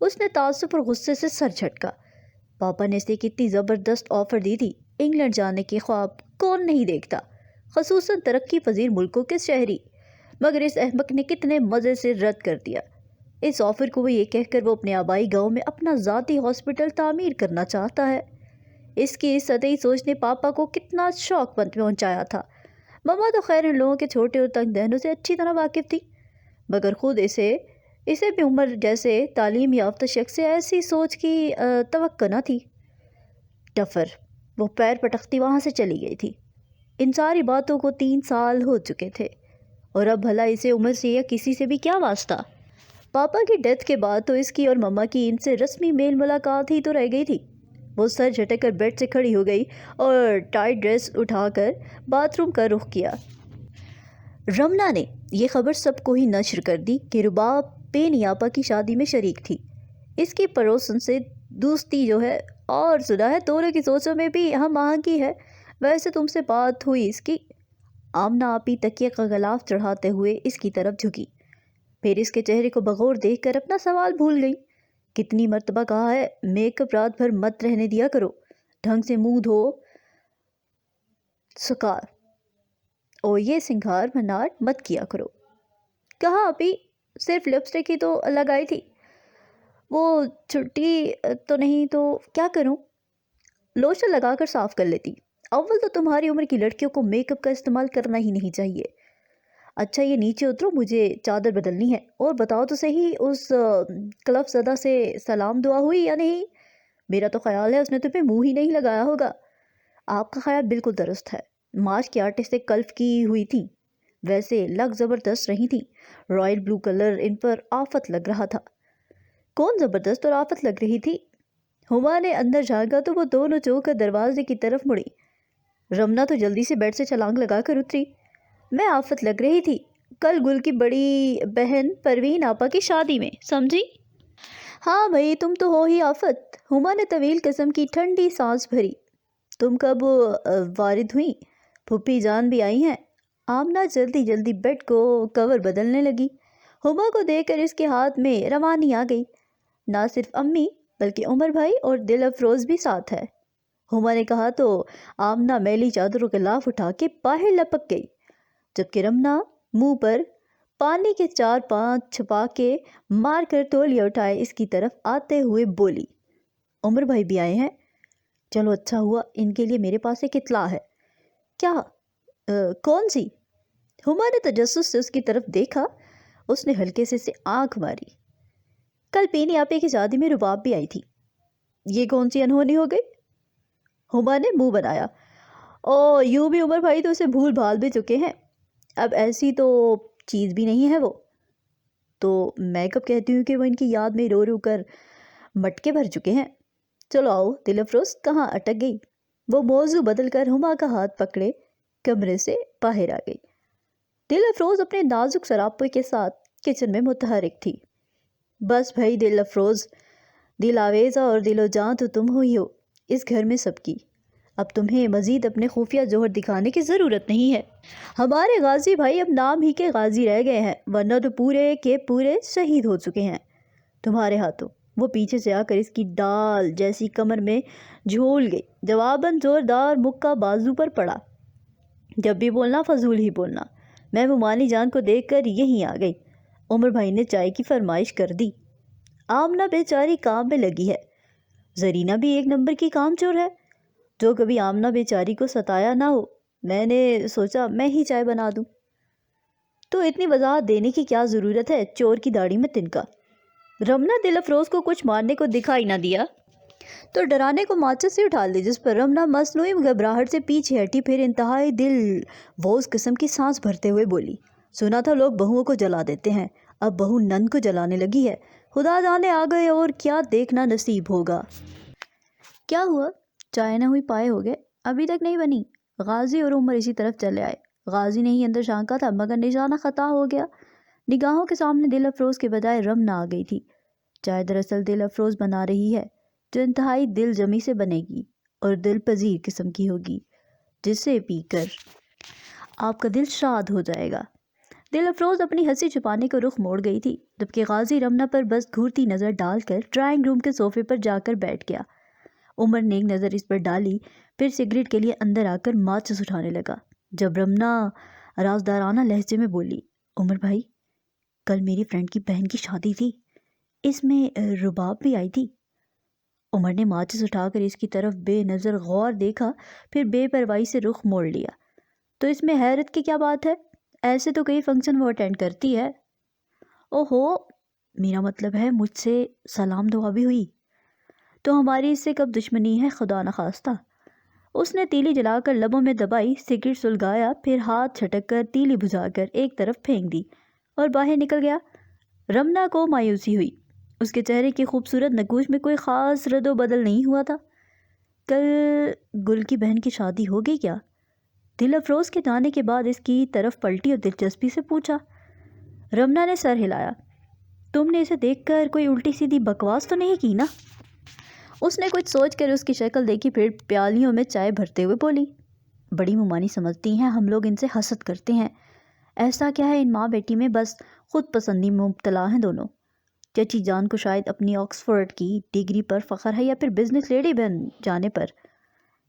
اس نے تعصب اور غصے سے سر جھٹکا۔ پاپا نے اسے کتنی زبردست آفر دی تھی، انگلینڈ جانے کے خواب کون نہیں دیکھتا، خصوصاً ترقی پذیر ملکوں کے شہری، مگر اس احمق نے کتنے مزے سے رد کر دیا۔ اس آفر کو وہ یہ کہہ کر وہ اپنے آبائی گاؤں میں اپنا ذاتی ہاسپٹل تعمیر کرنا چاہتا ہے۔ اس کی اس سطحی سوچ نے پاپا کو کتنا شوق پہنچایا تھا۔ مما تو خیر ان لوگوں کے چھوٹے اور تنگ ذہنوں سے اچھی طرح واقف تھی، مگر خود اسے بھی عمر جیسے تعلیم یافتہ شخص سے ایسی سوچ کی توقع نہ تھی۔ ٹفر وہ پیر پٹکتی وہاں سے چلی گئی تھی۔ ان ساری باتوں کو 3 سال ہو چکے تھے، اور اب بھلا اسے عمر سے یا کسی سے بھی کیا واسطہ؟ پاپا کی ڈیتھ کے بعد تو اس کی اور مما کی ان سے رسمی میل ملاقات ہی تو رہ گئی تھی۔ وہ سر جھٹک کر بیڈ سے کھڑی ہو گئی اور ٹائٹ ڈریس اٹھا کر باتھ روم کا رخ کیا۔ رمنا نے یہ خبر سب کو ہی نشر کر دی کہ رباب پینی آپا کی شادی میں شریک تھی۔ اس کی پڑوسن سے دوستی جو ہے اور سنا ہے دونوں کی سوچوں میں بھی ہم آہنگی ہے۔ ویسے تم سے بات ہوئی اس کی؟ آمنہ آپی تکیے کا غلاف چڑھاتے ہوئے اس کی طرف جھکی، پھر اس کے چہرے کو بغور دیکھ کر اپنا سوال بھول گئی۔ کتنی مرتبہ کہا ہے میک اپ رات بھر مت رہنے دیا کرو، ڈھنگ سے منہ دھو سکار اور یہ سنگھار منار مت کیا کرو۔ کہا ابھی صرف لپسٹک ہی تو لگائی تھی، وہ چھٹی تو نہیں تو کیا کروں؟ لوشن لگا کر صاف کر لیتی۔ اول تو تمہاری عمر کی لڑکیوں کو میک اپ کا استعمال کرنا ہی نہیں چاہیے۔ اچھا یہ نیچے اترو، مجھے چادر بدلنی ہے، اور بتاؤ تو صحیح اس کلف زدہ سے سلام دعا ہوئی یا نہیں؟ میرا تو خیال ہے اس نے تمہیں منہ ہی نہیں لگایا ہوگا۔ آپ کا خیال بالکل درست ہے، مارچ کے آٹے سے کلف کی ہوئی تھی، ویسے لگ زبردست رہی تھی، رائل بلو کلر ان پر آفت لگ رہا تھا۔ کون زبردست اور آفت لگ رہی تھی؟ ہما نے اندر جھانکا تو وہ دونوں چوک کر دروازے کی طرف مڑی۔ رمنا تو جلدی سے بیڈ سے چھلانگ لگا کر اتری۔ میں آفت لگ رہی تھی کل گل کی بڑی بہن پروین آپا کی شادی میں، سمجھی؟ ہاں بھائی تم تو ہو ہی آفت۔ ہما نے طویل قسم کی ٹھنڈی سانس بھری۔ تم کب وارد ہوئیں؟ پھوپھی جان بھی آئی ہیں؟ آمنہ جلدی جلدی بیڈ کو کور بدلنے لگی۔ ہما کو دیکھ کر اس کے ہاتھ میں روانی آ گئی۔ نہ صرف امی بلکہ عمر بھائی اور دل افروز بھی ساتھ ہے۔ ہما نے کہا تو آمنہ میلی چادر و غلاف اٹھا کے باہر لپک گئی، جبکہ رمنا منہ پر پانی کے 4-5 چھپا کے مار کر تولیہ اٹھائے اس کی طرف آتے ہوئے بولی، عمر بھائی بھی آئے ہیں؟ چلو اچھا ہوا، ان کے لیے میرے پاس ایک اطلاع ہے۔ کیا؟ کون سی؟ ہما نے تجسس سے اس کی طرف دیکھا۔ اس نے ہلکے سے آنکھ ماری۔ کل پینی آپے کی شادی میں رباب بھی آئی تھی۔ یہ کون سی انہونی ہو گئی؟ ہما نے منہ بنایا۔ او یوں بھی عمر بھائی تو اسے بھول بھال بھی چکے ہیں، اب ایسی تو چیز بھی نہیں ہے وہ تو میں کب کہتی ہوں کہ وہ ان کی یاد میں رو رو کر مٹکے بھر چکے ہیں۔ چلو آؤ دل افروز، کہاں اٹک گئی؟ وہ موضوع بدل کر ہما کا ہاتھ پکڑے کمرے سے باہر آ گئی۔ دل افروز اپنے نازک سراپے کے ساتھ کچن میں متحرک تھی۔ بس بھائی دل افروز، دل آویزہ اور دل و جان تو تم ہوئی ہو اس گھر میں سب کی، اب تمہیں مزید اپنے خفیہ جوہر دکھانے کی ضرورت نہیں ہے۔ ہمارے غازی بھائی اب نام ہی کے غازی رہ گئے ہیں، ورنہ تو پورے کے پورے شہید ہو چکے ہیں تمہارے ہاتھوں۔ وہ پیچھے سے آ کر اس کی ڈال جیسی کمر میں جھول گئی، جواباً زوردار مکہ بازو پر پڑا۔ جب بھی بولنا فضول ہی بولنا۔ میں ممانی جان کو دیکھ کر یہیں آ گئی، عمر بھائی نے چائے کی فرمائش کر دی۔ آمنہ بیچاری کام میں لگی ہے، زرینہ بھی ایک نمبر کی کام چور ہے، جو کبھی آمنہ بیچاری کو ستایا نہ ہو۔ میں نے سوچا میں ہی چائے بنا دوں۔ تو اتنی وضاحت دینے کی کیا ضرورت ہے، چور کی داڑھی میں تنکا۔ رمنا دل افروز کو کچھ مارنے کو دکھائی نہ دیا تو ڈرانے کو ماچس سے اٹھا لی، جس پر رمنا مصنوعی گھبراہٹ سے پیچھے ہٹی، پھر انتہائی دل ووز قسم کی سانس بھرتے ہوئے بولی، سنا تھا لوگ بہوؤں کو جلا دیتے ہیں، اب بہو نند کو جلانے لگی ہے، خدا جانے آ گئے اور کیا دیکھنا نصیب ہوگا۔ کیا ہوا؟ چائے نہ ہوئی پائے ہو گئے، ابھی تک نہیں بنی؟ غازی اور عمر اسی طرف چلے آئے۔ غازی نے ہی اندر جھانکا تھا، مگر نشانہ خطا ہو گیا۔ نگاہوں کے سامنے دل افروز کے بجائے رمنا آ گئی تھی۔ چائے دراصل دل افروز بنا رہی ہے، جو انتہائی دل جمی سے بنے گی اور دل پذیر قسم کی ہوگی، جسے پی کر آپ کا دل شاد ہو جائے گا۔ دل افروز اپنی ہنسی چھپانے کو رخ موڑ گئی تھی، جبکہ غازی رمنا پر بس گھورتی نظر ڈال کر ڈرائنگ روم کے صوفے پر جا کر بیٹھ گیا۔ عمر نے ایک نظر اس پر ڈالی، پھر سگریٹ کے لیے اندر آ کر ماچس اٹھانے لگا، جب رمنا رازدارانہ لہجے میں بولی، عمر بھائی، کل میری فرینڈ کی بہن کی شادی تھی، اس میں رباب بھی آئی تھی۔ عمر نے ماچس اٹھا کر اس کی طرف بے نظر غور دیکھا، پھر بے پرواہی سے رخ موڑ لیا۔ تو اس میں حیرت کی کیا بات ہے؟ ایسے تو کئی فنکشن وہ اٹینڈ کرتی ہے۔ اوہو، میرا مطلب ہے مجھ سے سلام دعا بھی ہوئی۔ تو ہماری اس سے کب دشمنی ہے خدا نخواستہ؟ اس نے تیلی جلا کر لبوں میں دبائی، سگریٹ سلگایا، پھر ہاتھ چھٹک کر تیلی بجھا کر ایک طرف پھینک دی اور باہر نکل گیا۔ رمنا کو مایوسی ہوئی، اس کے چہرے کی خوبصورت نقوش میں کوئی خاص رد و بدل نہیں ہوا تھا۔ کل گل کی بہن کی شادی ہو گئی کیا؟ دل افروز کے جانے کے بعد اس کی طرف پلٹی اور دلچسپی سے پوچھا۔ رمنا نے سر ہلایا۔ تم نے اسے دیکھ کر کوئی الٹی سیدھی بکواس تو نہیں کی نا؟ اس نے کچھ سوچ کر اس کی شکل دیکھی، پھر پیالیوں میں چائے بھرتے ہوئے بولی، بڑی ممانی سمجھتی ہیں ہم لوگ ان سے حسد کرتے ہیں۔ ایسا کیا ہے ان ماں بیٹی میں، بس خود پسندی میں مبتلا ہیں دونوں۔ چچی جان کو شاید اپنی آکسفورڈ کی ڈگری پر فخر ہے، یا پھر بزنس لیڈی بن جانے پر۔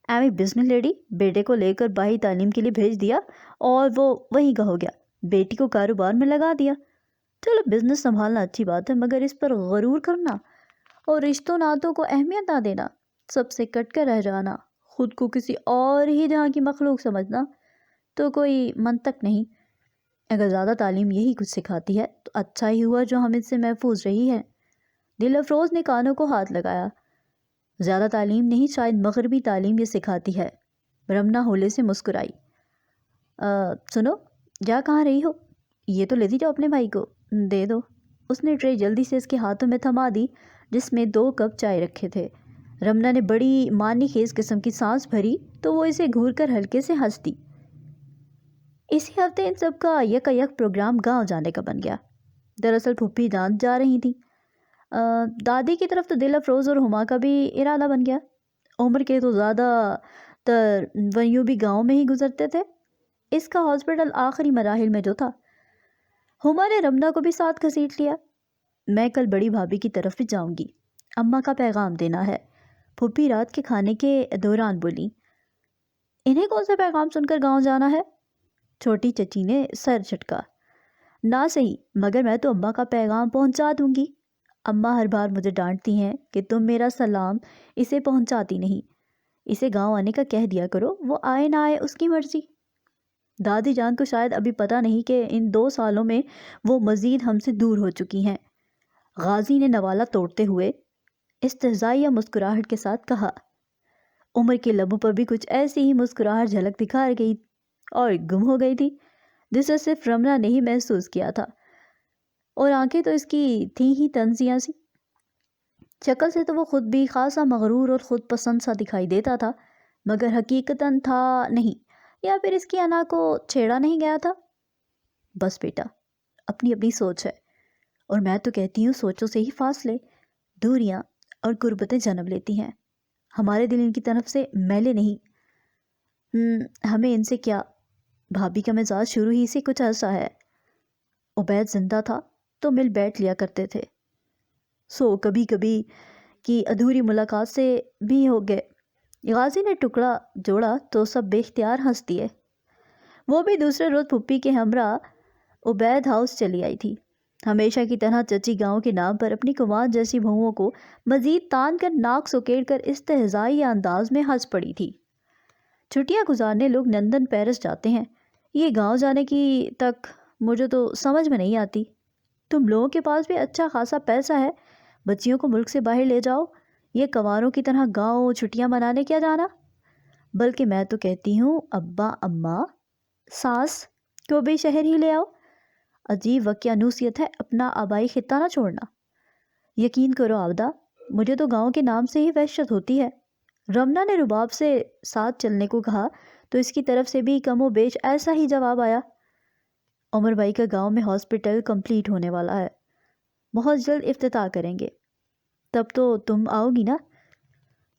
ایویں بزنس لیڈی، بیٹے کو لے کر باہر تعلیم کے لیے بھیج دیا اور وہ وہیں کا ہو گیا، بیٹی کو کاروبار میں لگا دیا۔ چلو بزنس سنبھالنا اچھی بات ہے، مگر اس پر غرور کرنا اور رشتوں ناتوں کو اہمیت نہ دینا، سب سے کٹ کر رہ جانا، خود کو کسی اور ہی جہاں کی مخلوق سمجھنا، تو کوئی منطق نہیں۔ اگر زیادہ تعلیم یہی کچھ سکھاتی ہے تو اچھا ہی ہوا جو ہم اس سے محفوظ رہی ہے۔ دل افروز نے کانوں کو ہاتھ لگایا۔ زیادہ تعلیم نہیں، شاید مغربی تعلیم یہ سکھاتی ہے۔ رمنا ہولے سے مسکرائی۔ سنو، جا کہاں رہی ہو؟ یہ تو لیتی جاؤ اپنے بھائی کو، دے دو۔ اس نے ٹرے جلدی سے اس کے ہاتھوں میں تھما دی جس میں 2 کپ چائے رکھے تھے۔ رمنا نے بڑی معنی خیز قسم کی سانس بھری تو وہ اسے گھور کر ہلکے سے ہنس دی۔ اسی ہفتے ان سب کا یکا یک پروگرام گاؤں جانے کا بن گیا۔ دراصل پھوپھی جان جا رہی تھیں۔ دادی کی طرف تو دل افروز اور ہما کا بھی ارادہ بن گیا۔ عمر کے تو زیادہ تر ویوں بھی گاؤں میں ہی گزرتے تھے، اس کا ہاسپٹل آخری مراحل میں جو تھا۔ ہما نے رمنا کو بھی ساتھ گھسیٹ لیا۔ میں کل بڑی بھابھی کی طرف بھی جاؤں گی، اماں کا پیغام دینا ہے، پھوپھی رات کے کھانے کے دوران بولی۔ انہیں کون سا پیغام سن کر گاؤں جانا ہے؟ چھوٹی چچی نے سر جھٹکا۔ نہ صحیح، مگر میں تو اماں کا پیغام پہنچا دوں گی۔ اماں ہر بار مجھے ڈانٹتی ہیں کہ تم میرا سلام اسے پہنچاتی نہیں، اسے گاؤں آنے کا کہہ دیا کرو، وہ آئے نہ آئے اس کی مرضی۔ دادی جان کو شاید ابھی پتہ نہیں کہ ان 2 سالوں میں وہ مزید ہم سے دور ہو چکی ہیں، غازی نے نوالا توڑتے ہوئے استہزائیہ مسکراہٹ کے ساتھ کہا۔ عمر کے لبوں پر بھی کچھ ایسی ہی مسکراہٹ جھلک دکھا گئی اور گم ہو گئی تھی، جسے صرف رمنا نے ہی محسوس کیا تھا، اور آنکھیں تو اس کی تھیں ہی تنزیاں سی۔ شکل سے تو وہ خود بھی خاصا مغرور اور خود پسند سا دکھائی دیتا تھا، مگر حقیقتاً تھا نہیں، یا پھر اس کی انا کو چھیڑا نہیں گیا تھا۔ بس بیٹا، اپنی اپنی سوچ ہے، اور میں تو کہتی ہوں سوچوں سے ہی فاصلے، دوریاں اور غربتیں جنم لیتی ہیں۔ ہمارے دل ان کی طرف سے میلے نہیں۔ ہمیں ان سے کیا، بھابھی کا مزاج شروع ہی سے کچھ ایسا ہے۔ عبید زندہ تھا تو مل بیٹھ لیا کرتے تھے، سو کبھی کبھی کی ادھوری ملاقات سے بھی ہو گئے۔ غازی نے ٹکڑا جوڑا تو سب بے اختیار ہنس دیے۔ وہ بھی دوسرے روز پھپھی کے ہمراہ عبید ہاؤس چلی آئی تھی۔ ہمیشہ کی طرح چچی گاؤں کے نام پر اپنی کمار جیسی بہوؤں کو مزید تان کر ناک سکیڑ کر استہزائی انداز میں ہنس پڑی تھی۔ چھٹیاں گزارنے لوگ لندن پیرس جاتے ہیں، یہ گاؤں جانے کی تک مجھے تو سمجھ میں نہیں آتی۔ تم لوگوں کے پاس بھی اچھا خاصا پیسہ ہے، بچیوں کو ملک سے باہر لے جاؤ، یہ کنواروں کی طرح گاؤں چھٹیاں منانے کیا جانا؟ بلکہ میں تو کہتی ہوں ابا اماں ساس کو بھی شہر ہی لے آؤ۔ عجیب وقیانوسیت ہے اپنا آبائی خطہ نہ چھوڑنا۔ یقین کرو آبدہ، مجھے تو گاؤں کے نام سے ہی وحشت ہوتی ہے۔ رمنا نے رباب سے ساتھ چلنے کو کہا تو اس کی طرف سے بھی کم و بیش ایسا ہی جواب آیا۔ عمر بھائی کا گاؤں میں ہاسپٹل کمپلیٹ ہونے والا ہے، بہت جلد افتتاح کریں گے، تب تو تم آؤ گی نا؟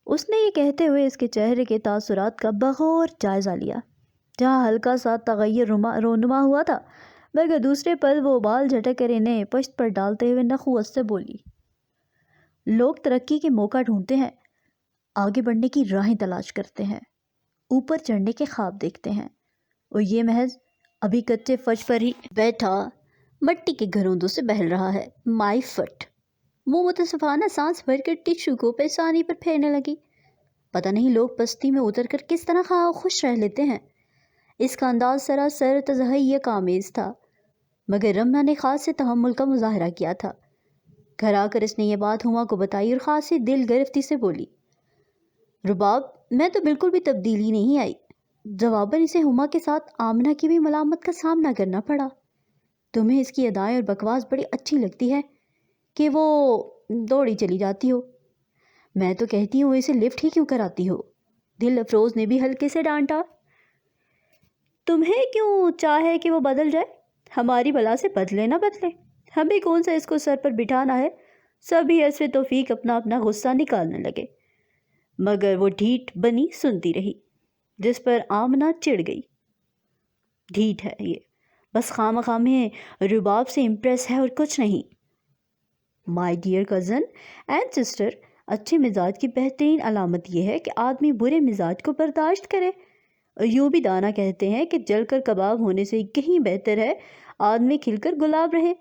اس نے یہ کہتے ہوئے اس کے چہرے کے تاثرات کا بغور جائزہ لیا۔ جہاں ہلکا سا تغیر رونما ہوا تھا مگر دوسرے پل وہ بال جھٹک کر انہیں پشت پر ڈالتے ہوئے نخوت سے بولی، لوگ ترقی کے موقع ڈھونڈتے ہیں، آگے بڑھنے کی راہیں تلاش کرتے ہیں، اوپر چڑھنے کے خواب دیکھتے ہیں، اور یہ محض ابھی کچے فرش پر ہی بیٹھا مٹی کے گھروندوں سے بہل رہا ہے۔ مائی فٹ۔ وہ متصفانہ سانس بھر کر ٹشو کو پیشانی پر پھیرنے لگی۔ پتہ نہیں لوگ پستی میں اتر کر کس طرح خواہ خوش رہ لیتے ہیں۔ اس کا انداز سراسر تضحیک آمیز تھا، مگر رمنا نے خاصے تحمل کا مظاہرہ کیا تھا۔ گھر آ کر اس نے یہ بات ہما کو بتائی اور خاصی دل گرفتی سے بولی، رباب، میں تو بالکل بھی تبدیلی نہیں آئی۔ جواباً اسے ہما کے ساتھ آمنہ کی بھی ملامت کا سامنا کرنا پڑا۔ تمہیں اس کی ادائیں اور بکواس بڑی اچھی لگتی ہے کہ وہ دوڑی چلی جاتی ہو۔ میں تو کہتی ہوں اسے لفٹ ہی کیوں کراتی ہو؟ دل افروز نے بھی ہلکے سے ڈانٹا۔ تمہیں کیوں چاہے کہ وہ بدل جائے؟ ہماری بلا سے بدلے نہ بدلے، ہمیں کون سا اس کو سر پر بٹھانا ہے۔ سبھی حسب توفیق اپنا اپنا غصہ نکالنے لگے، مگر وہ ڈھیٹ بنی سنتی رہی، جس پر آمنہ چڑ گئی۔ ڈھیٹ ہے یہ، بس خواہ میں رباب سے امپریس ہے اور کچھ نہیں۔ My dear cousin and sister, اچھے مزاج کی بہترین علامت یہ ہے کہ آدمی برے مزاج کو برداشت کرے۔ یوں بھی دانا کہتے ہیں کہ جل کر کباب ہونے سے کہیں بہتر ہے آدمی کھل کر گلاب رہے۔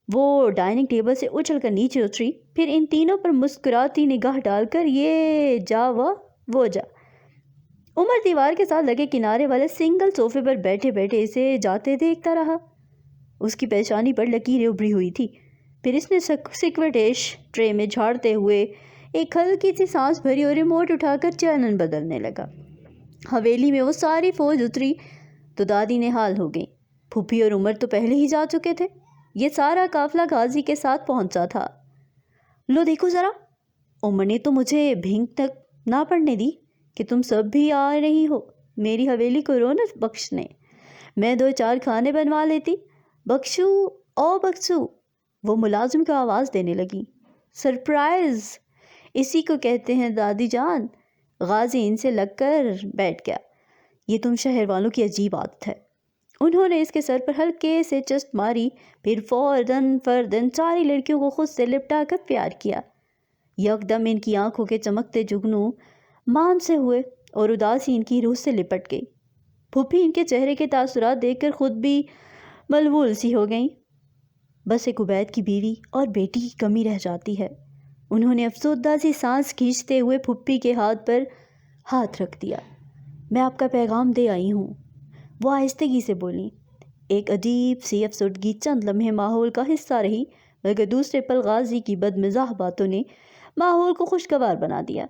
وہ ڈائننگ ٹیبل سے اچھل کر نیچے اتری، پھر ان تینوں پر مسکراتی نگاہ ڈال کر یہ جا وہ جا۔ عمر دیوار کے ساتھ لگے کنارے والے سنگل صوفے پر بیٹھے بیٹھے اسے جاتے دیکھتا رہا۔ اس کی پیشانی پر لکیریں ابھری ہوئی تھی۔ پھر اس نے سکوٹیش ٹرے میں جھاڑتے ہوئے ایک ہلکی سی سانس بھری اور ریموٹ اٹھا کر چینل بدلنے لگا۔ حویلی میں وہ ساری فوج اتری تو دادی نے حال ہو گئی۔ پھوپھی اور عمر تو پہلے ہی جا چکے تھے۔ یہ سارا قافلہ غازی کے ساتھ پہنچا تھا۔ لو دیکھو ذرا، عمر نے تو مجھے بھینک تک نہ پڑنے دی کہ تم سب بھی آ رہی ہو میری حویلی کو رونق بخشنے۔ میں 2-4 کھانے بنوا لیتی۔ بخشو او بخشو، وہ ملازم کو آواز دینے لگی۔ سرپرائز اسی کو کہتے ہیں دادی جان۔ غازی ان سے لگ کر بیٹھ گیا۔ یہ تم شہر والوں کی عجیب عادت ہے۔ انہوں نے اس کے سر پر ہلکے سے چست ماری، پھر فوراً ساری لڑکیوں کو خود سے لپٹا کر پیار کیا۔ یکدم ان کی آنکھوں کے چمکتے جگنوں مان سے ہوئے اور اداسی ان کی روح سے لپٹ گئی۔ پھوپھی ان کے چہرے کے تاثرات دیکھ کر خود بھی ملول سی ہو گئیں۔ بس ایک عبید کی بیوی اور بیٹی کی کمی رہ جاتی ہے۔ انہوں نے افسردہ سی سانس کھینچتے ہوئے پھوپھی کے ہاتھ پر ہاتھ رکھ دیا۔ میں آپ کا پیغام دے آئی ہوں، وہ آہستگی سے بولی۔ ایک عجیب سی افسردگی چند لمحے ماحول کا حصہ رہی، مگر دوسرے پل غازی کی بدمزاح باتوں نے ماحول کو خوشگوار بنا دیا۔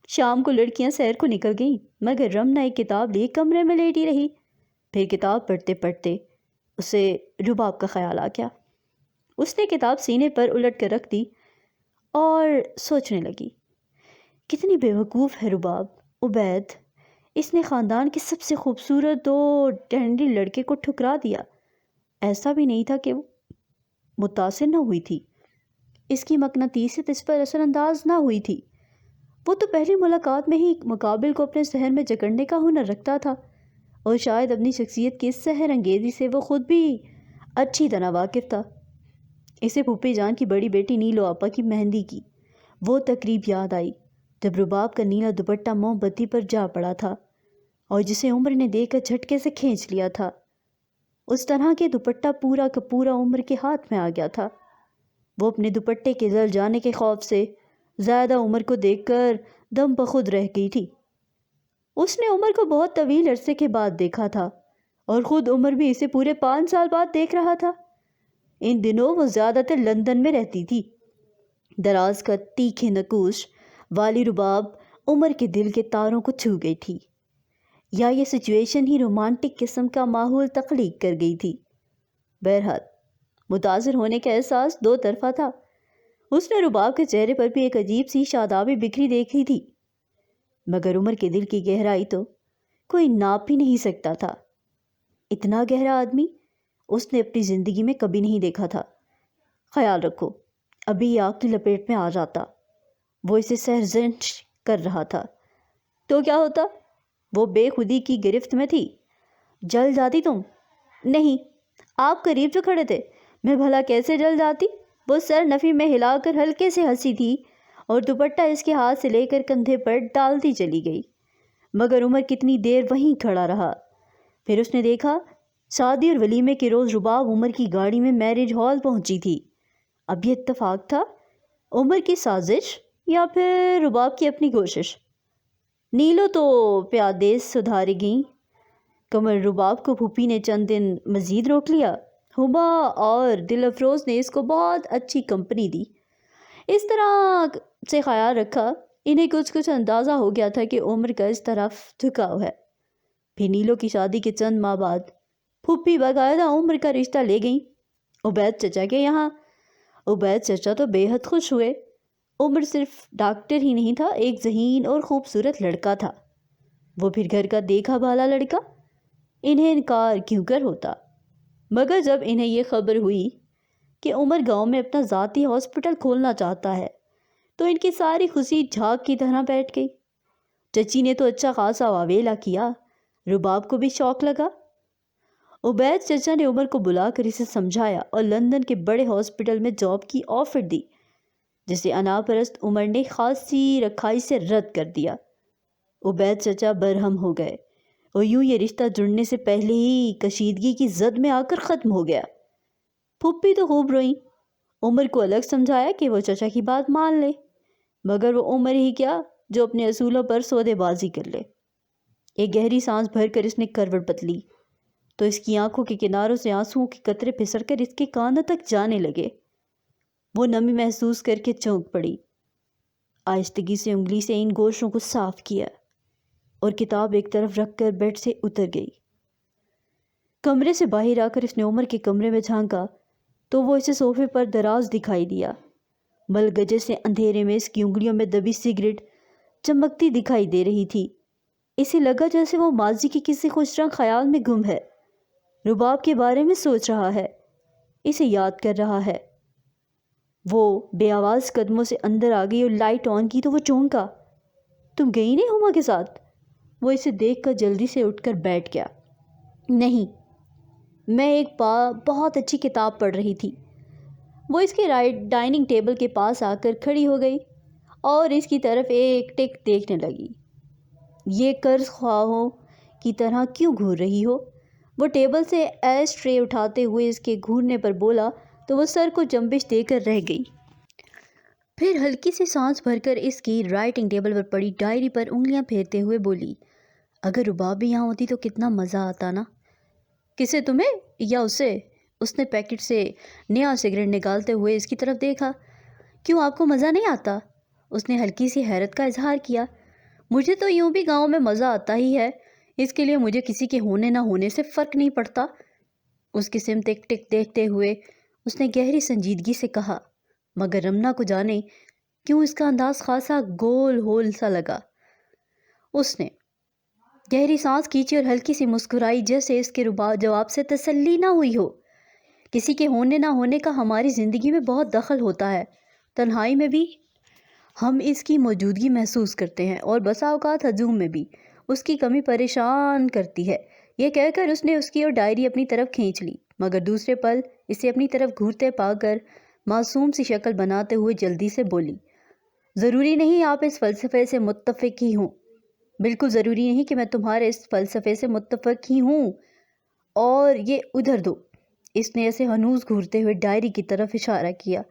شام کو لڑکیاں سیر کو نکل گئیں، مگر رمنا ایک کتاب لیے کمرے میں لیٹی رہی۔ پھر کتاب پڑھتے پڑھتے اسے رباب کا خیال آ گیا۔ اس نے کتاب سینے پر الٹ کر رکھ دی اور سوچنے لگی، کتنی بے وقوف ہے رباب۔ عبید، اس نے خاندان کے سب سے خوبصورت اور ٹینڈی لڑکے کو ٹھکرا دیا۔ ایسا بھی نہیں تھا کہ وہ متاثر نہ ہوئی تھی، اس کی مقناطیسیت اس پر اثر انداز نہ ہوئی تھی۔ وہ تو پہلی ملاقات میں ہی مقابل کو اپنے ذہن میں جکڑنے کا ہنر رکھتا تھا، اور شاید اپنی شخصیت کی اس سحر انگیزی سے وہ خود بھی اچھی طرح واقف تھا۔ اسے پھوپھی جان کی بڑی بیٹی نیلو آپا کی مہندی کی وہ تقریب یاد آئی جب رباب کا نیلا دوپٹہ موم بتی پر جا پڑا تھا اور جسے عمر نے دیکھ کر جھٹکے سے کھینچ لیا تھا۔ اس طرح کے دوپٹہ پورا کا پورا عمر کے ہاتھ میں آ گیا تھا۔ وہ اپنے دوپٹے کے جل جانے کے خوف سے زیادہ عمر کو دیکھ کر دم بخود رہ گئی تھی۔ اس نے عمر کو بہت طویل عرصے کے بعد دیکھا تھا، اور خود عمر بھی اسے پورے 5 سال بعد دیکھ رہا تھا۔ ان دنوں وہ زیادہ تر لندن میں رہتی تھی۔ دراز کا تیکھے نقوش والی رباب عمر کے دل کے تاروں کو چھو گئی تھی، یا یہ سچویشن ہی رومانٹک قسم کا ماحول تخلیق کر گئی تھی۔ بہرحال متاثر ہونے کا احساس 2 طرفہ تھا۔ اس نے رباب کے چہرے پر بھی ایک عجیب سی شادابی بکھری دیکھی تھی، مگر عمر کے دل کی گہرائی تو کوئی ناپ ہی نہیں سکتا تھا۔ اتنا گہرا آدمی اس نے اپنی زندگی میں کبھی نہیں دیکھا تھا۔ خیال رکھو، ابھی یہ آگ کی لپیٹ میں آ جاتا۔ وہ اسے سرزنش کر رہا تھا تو کیا ہوتا؟ وہ بے خودی کی گرفت میں تھی۔ جل جاتی تم؟ نہیں، آپ قریب جو کھڑے تھے، میں بھلا کیسے جل جاتی؟ وہ سر نفی میں ہلا کر ہلکے سے ہنسی تھی اور دوپٹہ اس کے ہاتھ سے لے کر کندھے پر ڈالتی چلی گئی، مگر عمر کتنی دیر وہیں کھڑا رہا۔ پھر اس نے دیکھا شادی اور ولیمے کے روز رباب عمر کی گاڑی میں میرج ہال پہنچی تھی۔ اب یہ اتفاق تھا، عمر کی سازش یا پھر رباب کی اپنی کوشش؟ نیلو تو پیادیس سدھارے گئیں، کمر رباب کو پھوپھی نے چند دن مزید روک لیا۔ ہما اور دل افروز نے اس کو بہت اچھی کمپنی دی، اس طرح سے خیال رکھا، انہیں کچھ اندازہ ہو گیا تھا کہ عمر کا اس طرف جھکاؤ ہے۔ پھر نیلو کی شادی کے چند ماہ بعد پھوپھی باقاعدہ عمر کا رشتہ لے گئیں عبید چچا کے یہاں۔ عبید چچا تو بے حد خوش ہوئے، عمر صرف ڈاکٹر ہی نہیں تھا، ایک ذہین اور خوبصورت لڑکا تھا، وہ پھر گھر کا دیکھا بھالا لڑکا، انہیں انکار کیوں کر ہوتا؟ مگر جب انہیں یہ خبر ہوئی کہ عمر گاؤں میں اپنا ذاتی ہاسپٹل کھولنا چاہتا ہے تو ان کی ساری خوشی جھاگ کی طرح بیٹھ گئی۔ چچی نے تو اچھا خاصا واویلا کیا، رباب کو بھی شوق لگا۔ عبید چچا نے عمر کو بلا کر اسے سمجھایا اور لندن کے بڑے ہاسپٹل میں جاب کی آفر دی، جسے انا پرست عمر نے خاصی رکھائی سے رد کر دیا۔ عبید چچا برہم ہو گئے اور یوں یہ رشتہ جڑنے سے پہلے ہی کشیدگی کی زد میں آ کر ختم ہو گیا۔ پھوپھی تو خوب روئیں، عمر کو الگ سمجھایا کہ وہ چچا کی بات مان لے، مگر وہ عمر ہی کیا جو اپنے اصولوں پر سودے بازی کر لے۔ ایک گہری سانس بھر کر اس نے کروٹ بدلی تو اس کی آنکھوں کے کناروں سے آنسوؤں کے قطرے پھسل کر اس کے کانوں تک جانے لگے۔ وہ نمی محسوس کر کے چونک پڑی، آہستگی سے انگلی سے ان گوشوں کو صاف کیا اور کتاب ایک طرف رکھ کر بیڈ سے اتر گئی۔ کمرے سے باہر آ کر اس نے عمر کے کمرے میں جھانکا تو وہ اسے صوفے پر دراز دکھائی دیا، ملگجے سے اندھیرے میں اس کی انگلیوں میں دبی سگریٹ چمکتی دکھائی دے رہی تھی۔ اسے لگا جیسے وہ ماضی کے کسی خوش رنگ خیال میں گم ہے، رباب کے بارے میں سوچ رہا ہے، اسے یاد کر رہا ہے۔ وہ بے آواز قدموں سے اندر آ گئی اور لائٹ آن کی تو وہ چونکا۔ تم گئی نہیں ہما کے ساتھ؟ وہ اسے دیکھ کر جلدی سے اٹھ کر بیٹھ گیا۔ نہیں، میں ایک بہت اچھی کتاب پڑھ رہی تھی۔ وہ اس کے ڈائننگ ٹیبل کے پاس آ کر کھڑی ہو گئی اور اس کی طرف ایک ٹک دیکھنے لگی۔ یہ قرض خواہوں کی طرح کیوں گھور رہی ہو؟ وہ ٹیبل سے ایش ٹرے اٹھاتے ہوئے اس کے گھورنے پر بولا تو وہ سر کو جنبش دے کر رہ گئی۔ پھر ہلکی سی سانس بھر کر اس کی رائٹنگ ٹیبل پر پڑی ڈائری پر انگلیاں پھیرتے ہوئے بولی، اگر رباب بھی یہاں ہوتی تو کتنا مزہ آتا نا۔ کسے، تمہیں یا اسے؟ اس نے پیکٹ سے نیا سگریٹ نکالتے ہوئے اس کی طرف دیکھا۔ کیوں، آپ کو مزہ نہیں آتا؟ اس نے ہلکی سی حیرت کا اظہار کیا۔ مجھے تو یوں بھی گاؤں میں مزہ آتا ہی ہے، اس کے لیے مجھے کسی کے ہونے نہ ہونے سے فرق نہیں پڑتا۔ اس کی سمت ٹک ٹک دیکھتے ہوئے اس نے گہری سنجیدگی سے کہا، مگر رمنا کو جانے کیوں اس کا انداز خاصا گول ہول سا لگا۔ اس نے گہری سانس کھینچی اور ہلکی سی مسکرائی، جیسے اس کے جواب سے تسلی نہ ہوئی ہو۔ کسی کے ہونے نہ ہونے کا ہماری زندگی میں بہت دخل ہوتا ہے، تنہائی میں بھی ہم اس کی موجودگی محسوس کرتے ہیں اور بسا اوقات ہجوم میں بھی اس کی کمی پریشان کرتی ہے۔ یہ کہہ کر اس نے اس کی اور ڈائری اپنی طرف کھینچ لی، مگر دوسرے پل اسے اپنی طرف گھورتے پا کر معصوم سی شکل بناتے ہوئے جلدی سے بولی، ضروری نہیں آپ اس فلسفے سے متفق ہی ہوں، بالکل ضروری نہیں کہ میں تمہارے اس فلسفے سے متفق ہی ہوں، اور یہ ادھر دو۔ اس نے اسے ہنوز گھورتے ہوئے ڈائری کی طرف اشارہ کیا۔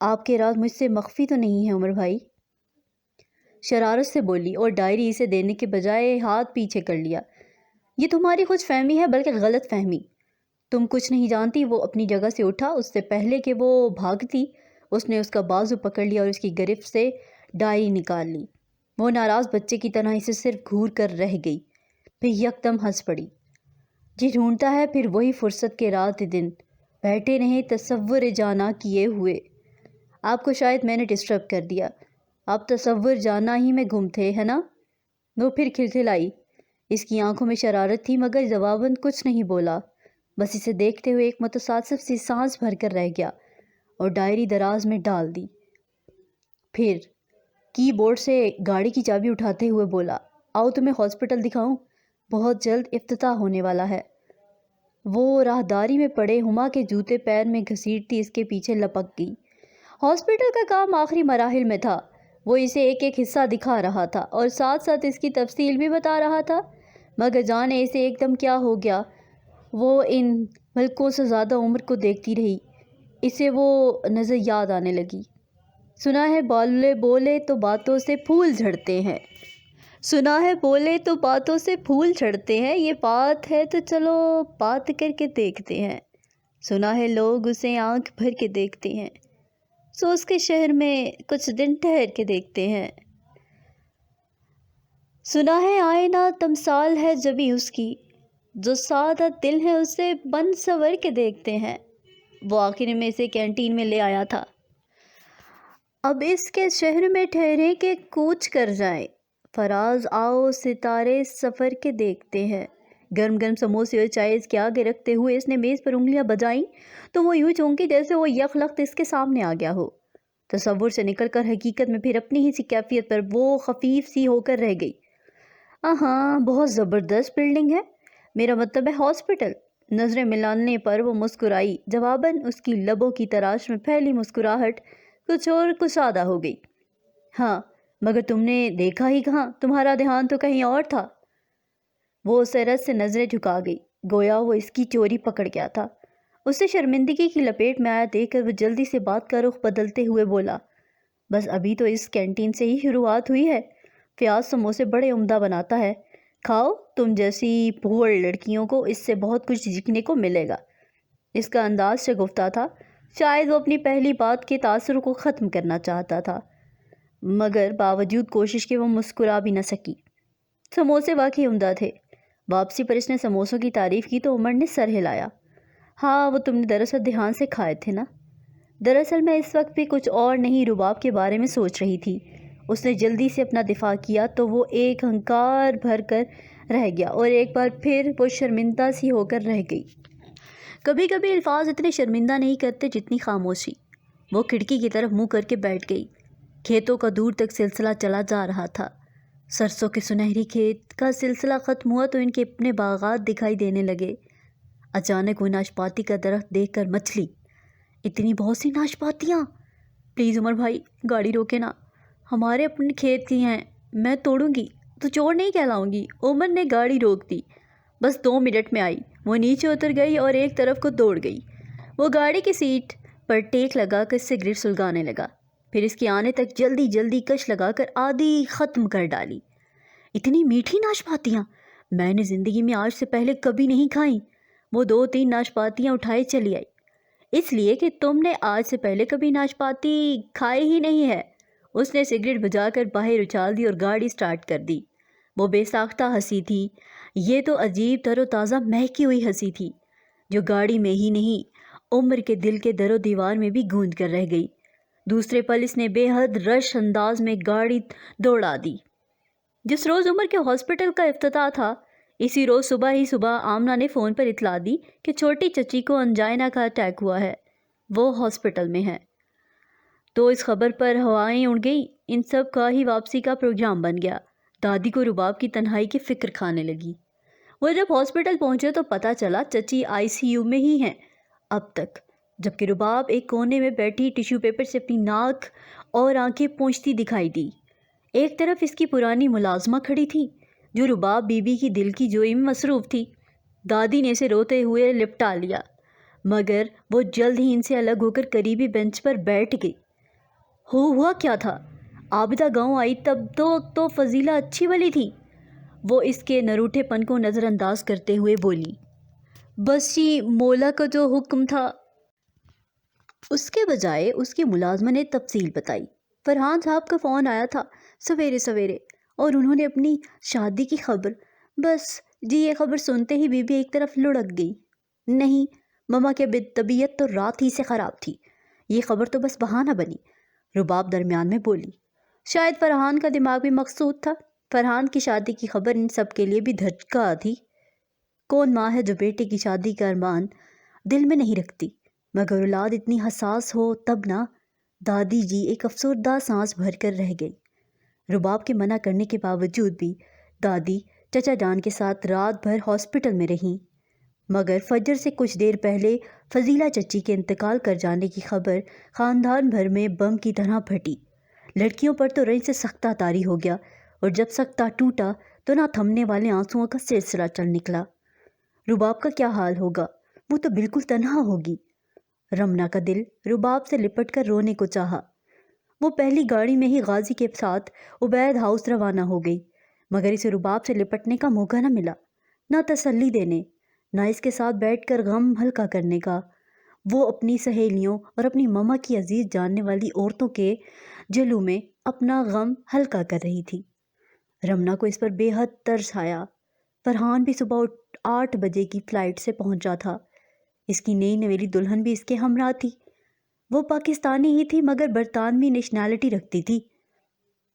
آپ کے راز مجھ سے مخفی تو نہیں ہے عمر بھائی؟ شرارت سے بولی اور ڈائری اسے دینے کے بجائے ہاتھ پیچھے کر لیا۔ یہ تمہاری خوش فہمی ہے، بلکہ غلط فہمی، تم کچھ نہیں جانتی۔ وہ اپنی جگہ سے اٹھا، اس سے پہلے کہ وہ بھاگتی اس نے اس کا بازو پکڑ لیا اور اس کی گرفت سے ڈائری نکال لی۔ وہ ناراض بچے کی طرح اسے صرف گھور کر رہ گئی، پھر یکدم ہنس پڑی۔ جی ڈھونڈتا ہے پھر وہی فرصت کے رات دن، بیٹھے رہیں تصور جانا کیے ہوئے۔ آپ کو شاید میں نے ڈسٹرب کر دیا، آپ تصور جانا ہی میں گم تھے، ہے نا؟ وہ پھر کھلکھلائی۔ اس کی آنکھوں میں شرارت تھی، مگر جواباً کچھ نہیں بولا، بس اسے دیکھتے ہوئے ایک متصاطف سی سانس بھر کر رہ گیا اور ڈائری دراز میں ڈال دی۔ پھر کی بورڈ سے گاڑی کی چابی اٹھاتے ہوئے بولا، آؤ تمہیں ہاسپٹل دکھاؤں، بہت جلد افتتاح ہونے والا ہے۔ وہ راہداری میں پڑے ہما کے جوتے پیر میں گھسیٹتی اس کے پیچھے لپک گئی۔ ہاسپٹل کا کام آخری مراحل میں تھا۔ وہ اسے ایک ایک حصہ دکھا رہا تھا اور ساتھ ساتھ اس کی تفصیل بھی بتا رہا تھا، مگر جانے اسے ایک دم کیا ہو گیا، وہ ان ملکوں سے زیادہ عمر کو دیکھتی رہی۔ اسے وہ نظر یاد آنے لگی۔ سنا ہے بولے تو باتوں سے پھول جھڑتے ہیں، سنا ہے بولے تو باتوں سے پھول جھڑتے ہیں، یہ بات ہے تو چلو بات کر کے دیکھتے ہیں۔ سنا ہے لوگ اسے آنکھ بھر کے دیکھتے ہیں، سو اس کے شہر میں کچھ دن ٹھہر کے دیکھتے ہیں۔ سنا ہے آئینہ تمثال ہے جبھی اس کی، جو سادہ دل ہے اسے بن سور کے دیکھتے ہیں۔ وہ آخر میں اسے کینٹین میں لے آیا تھا۔ اب اس کے شہر میں ٹھہرے کہ کوچ کر جائیں، فراز آؤ ستارے سفر کے دیکھتے ہیں۔ گرم گرم سموسے اور چائے اس کے آگے رکھتے ہوئے اس نے میز پر انگلیاں بجائیں تو وہ یوں چونکی جیسے وہ یک لخت اس کے سامنے آ گیا ہو۔ تصور سے نکل کر حقیقت میں پھر اپنی ہی سی کیفیت پر وہ خفیف سی ہو کر رہ گئی۔ ہاں، بہت زبردست بلڈنگ ہے، میرا مطلب ہے ہاسپٹل۔ نظریں ملانے پر وہ مسکرائی، جواباً اس کی لبوں کی تراش میں پھیلی مسکراہٹ کچھ اور کشادہ ہو گئی۔ ہاں، مگر تم نے دیکھا ہی کہاں، تمہارا دھیان تو کہیں اور تھا۔ وہ سرت سے نظریں جھکا گئی، گویا وہ اس کی چوری پکڑ گیا تھا۔ اسے شرمندگی کی لپیٹ میں آیا دیکھ کر وہ جلدی سے بات کا رخ بدلتے ہوئے بولا، بس ابھی تو اس کینٹین سے ہی شروعات ہوئی ہے۔ پیاز سموسے بڑے عمدہ بناتا ہے، کھاؤ، تم جیسی پھوڑ لڑکیوں کو اس سے بہت کچھ سیکھنے کو ملے گا۔ اس کا انداز شگفتہ تھا، شاید وہ اپنی پہلی بات کے تاثر کو ختم کرنا چاہتا تھا، مگر باوجود کوشش کے وہ مسکرا بھی نہ سکی۔ سموسے واقعی عمدہ تھے۔ واپسی پر اس نے سموسوں کی تعریف کی تو عمر نے سر ہلایا۔ ہاں، وہ تم نے دراصل دھیان سے کھائے تھے نا؟ دراصل میں اس وقت بھی کچھ اور نہیں رباب کے بارے میں سوچ رہی تھی۔ اس نے جلدی سے اپنا دفاع کیا تو وہ ایک ہنکار بھر کر رہ گیا اور ایک بار پھر وہ شرمندہ سی ہو کر رہ گئی۔ کبھی کبھی الفاظ اتنے شرمندہ نہیں کرتے جتنی خاموشی۔ وہ کھڑکی کی طرف منہ کر کے بیٹھ گئی۔ کھیتوں کا دور تک سلسلہ چلا جا رہا تھا۔ سرسوں کے سنہری کھیت کا سلسلہ ختم ہوا تو ان کے اپنے باغات دکھائی دینے لگے۔ اچانک وہ ناشپاتی کا درخت دیکھ کر مچلی۔ اتنی بہت سی ناشپاتیاں! پلیز عمر بھائی، گاڑی روکے نا، ہمارے اپنے کھیت کی ہیں، میں توڑوں گی تو چور نہیں کہلاؤں گی۔ عمر نے گاڑی روک دی۔ بس 2 منٹ میں آئی۔ وہ نیچے اتر گئی اور ایک طرف کو دوڑ گئی۔ وہ گاڑی کی سیٹ پر ٹیک لگا کر سگریٹ سلگانے لگا، پھر اس کے آنے تک جلدی جلدی کش لگا کر آدھی ختم کر ڈالی۔ اتنی میٹھی ناشپاتیاں میں نے زندگی میں آج سے پہلے کبھی نہیں کھائیں۔ وہ 2-3 ناشپاتیاں اٹھائے چلی آئی۔ اس لیے کہ تم نے آج سے پہلے کبھی ناشپاتی کھائی ہی نہیں ہے۔ اس نے سگریٹ بجھا کر باہر اچھال دی اور گاڑی سٹارٹ کر دی۔ وہ بے ساختہ ہنسی تھی۔ یہ تو عجیب تر و تازہ مہکی ہوئی ہنسی تھی، جو گاڑی میں ہی نہیں عمر کے دل کے در و دیوار میں بھی گونج کر رہ گئی۔ دوسرے پل اس نے بے حد رش انداز میں گاڑی دوڑا دی۔ جس روز عمر کے ہاسپٹل کا افتتاح تھا، اسی روز صبح ہی صبح آمنہ نے فون پر اطلاع دی کہ چھوٹی چچی کو انجائنا کا اٹیک ہوا ہے، وہ ہاسپٹل میں ہے۔ تو اس خبر پر ہوائیں اڑ گئیں۔ ان سب کا ہی واپسی کا پروگرام بن گیا۔ دادی کو رباب کی تنہائی کی فکر کھانے لگی۔ وہ جب ہاسپٹل پہنچے تو پتہ چلا چچی ICU میں ہی ہیں اب تک، جبکہ رباب ایک کونے میں بیٹھی ٹیشو پیپر سے اپنی ناک اور آنکھیں پونچھتی دکھائی دی۔ ایک طرف اس کی پرانی ملازمہ کھڑی تھی، جو رباب بی بی کی دل کی جوئی میں مصروف تھی۔ دادی نے اسے روتے ہوئے لپٹا لیا، مگر وہ جلد ہی ان سے الگ ہو کر قریبی بینچ پر بیٹھ گئی۔ ہوا کیا تھا؟ عابدہ گاؤں آئی تب تو فضیلہ اچھی بھلی تھی۔ وہ اس کے نروٹھے پن کو نظر انداز کرتے ہوئے بولی، بس یہ مولا کا جو حکم تھا۔ اس کے بجائے اس کی ملازمہ نے تفصیل بتائی۔ فرحان صاحب کا فون آیا تھا سویرے سویرے، اور انہوں نے اپنی شادی کی خبر، بس جی یہ خبر سنتے ہی بی بی ایک طرف لڑک گئی۔ نہیں، مما کی طبیعت تو رات ہی سے خراب تھی، یہ خبر تو بس بہانہ بنی۔ رباب درمیان میں بولی۔ شاید فرحان کا دماغ بھی مقصود تھا۔ فرحان کی شادی کی خبر ان سب کے لیے بھی دھچکا تھی۔ کون ماں ہے جو بیٹے کی شادی کا ارمان دل میں نہیں رکھتی، مگر اولاد اتنی حساس ہو تب نہ۔ دادی جی ایک افسردہ سانس بھر کر رہ گئی۔ رباب کے منع کرنے کے باوجود بھی دادی چچا جان کے ساتھ رات بھر ہاسپٹل میں رہیں۔ مگر فجر سے کچھ دیر پہلے فضیلہ چچی کے انتقال کر جانے کی خبر خاندان بھر میں بم کی طرح پھٹی۔ لڑکیوں پر تو رنج سے سختہ طاری ہو گیا، اور جب سختہ ٹوٹا تو نہ تھمنے والے آنسوؤں کا سلسلہ چل نکلا۔ رباب کا کیا حال ہوگا؟ وہ تو بالکل تنہا ہوگی۔ رمنا کا دل رباب سے لپٹ کر رونے کو چاہا۔ وہ پہلی گاڑی میں ہی غازی کے ساتھ عبید ہاؤس روانہ ہو گئی، مگر اسے رباب سے لپٹنے کا موقع نہ ملا، نہ تسلی دینے، نہ اس کے ساتھ بیٹھ کر غم ہلکا کرنے کا۔ وہ اپنی سہیلیوں اور اپنی ماما کی عزیز جاننے والی عورتوں کے جلوں میں اپنا غم ہلکا کر رہی تھی۔ رمنا کو اس پر بے حد ترس آیا۔ فرحان بھی صبح 8 بجے کی فلائٹ سے پہنچا تھا۔ اس کی نئی نویلی دلہن بھی اس کے ہمراہ تھی۔ وہ پاکستانی ہی تھی مگر برطانوی نیشنلٹی رکھتی تھی۔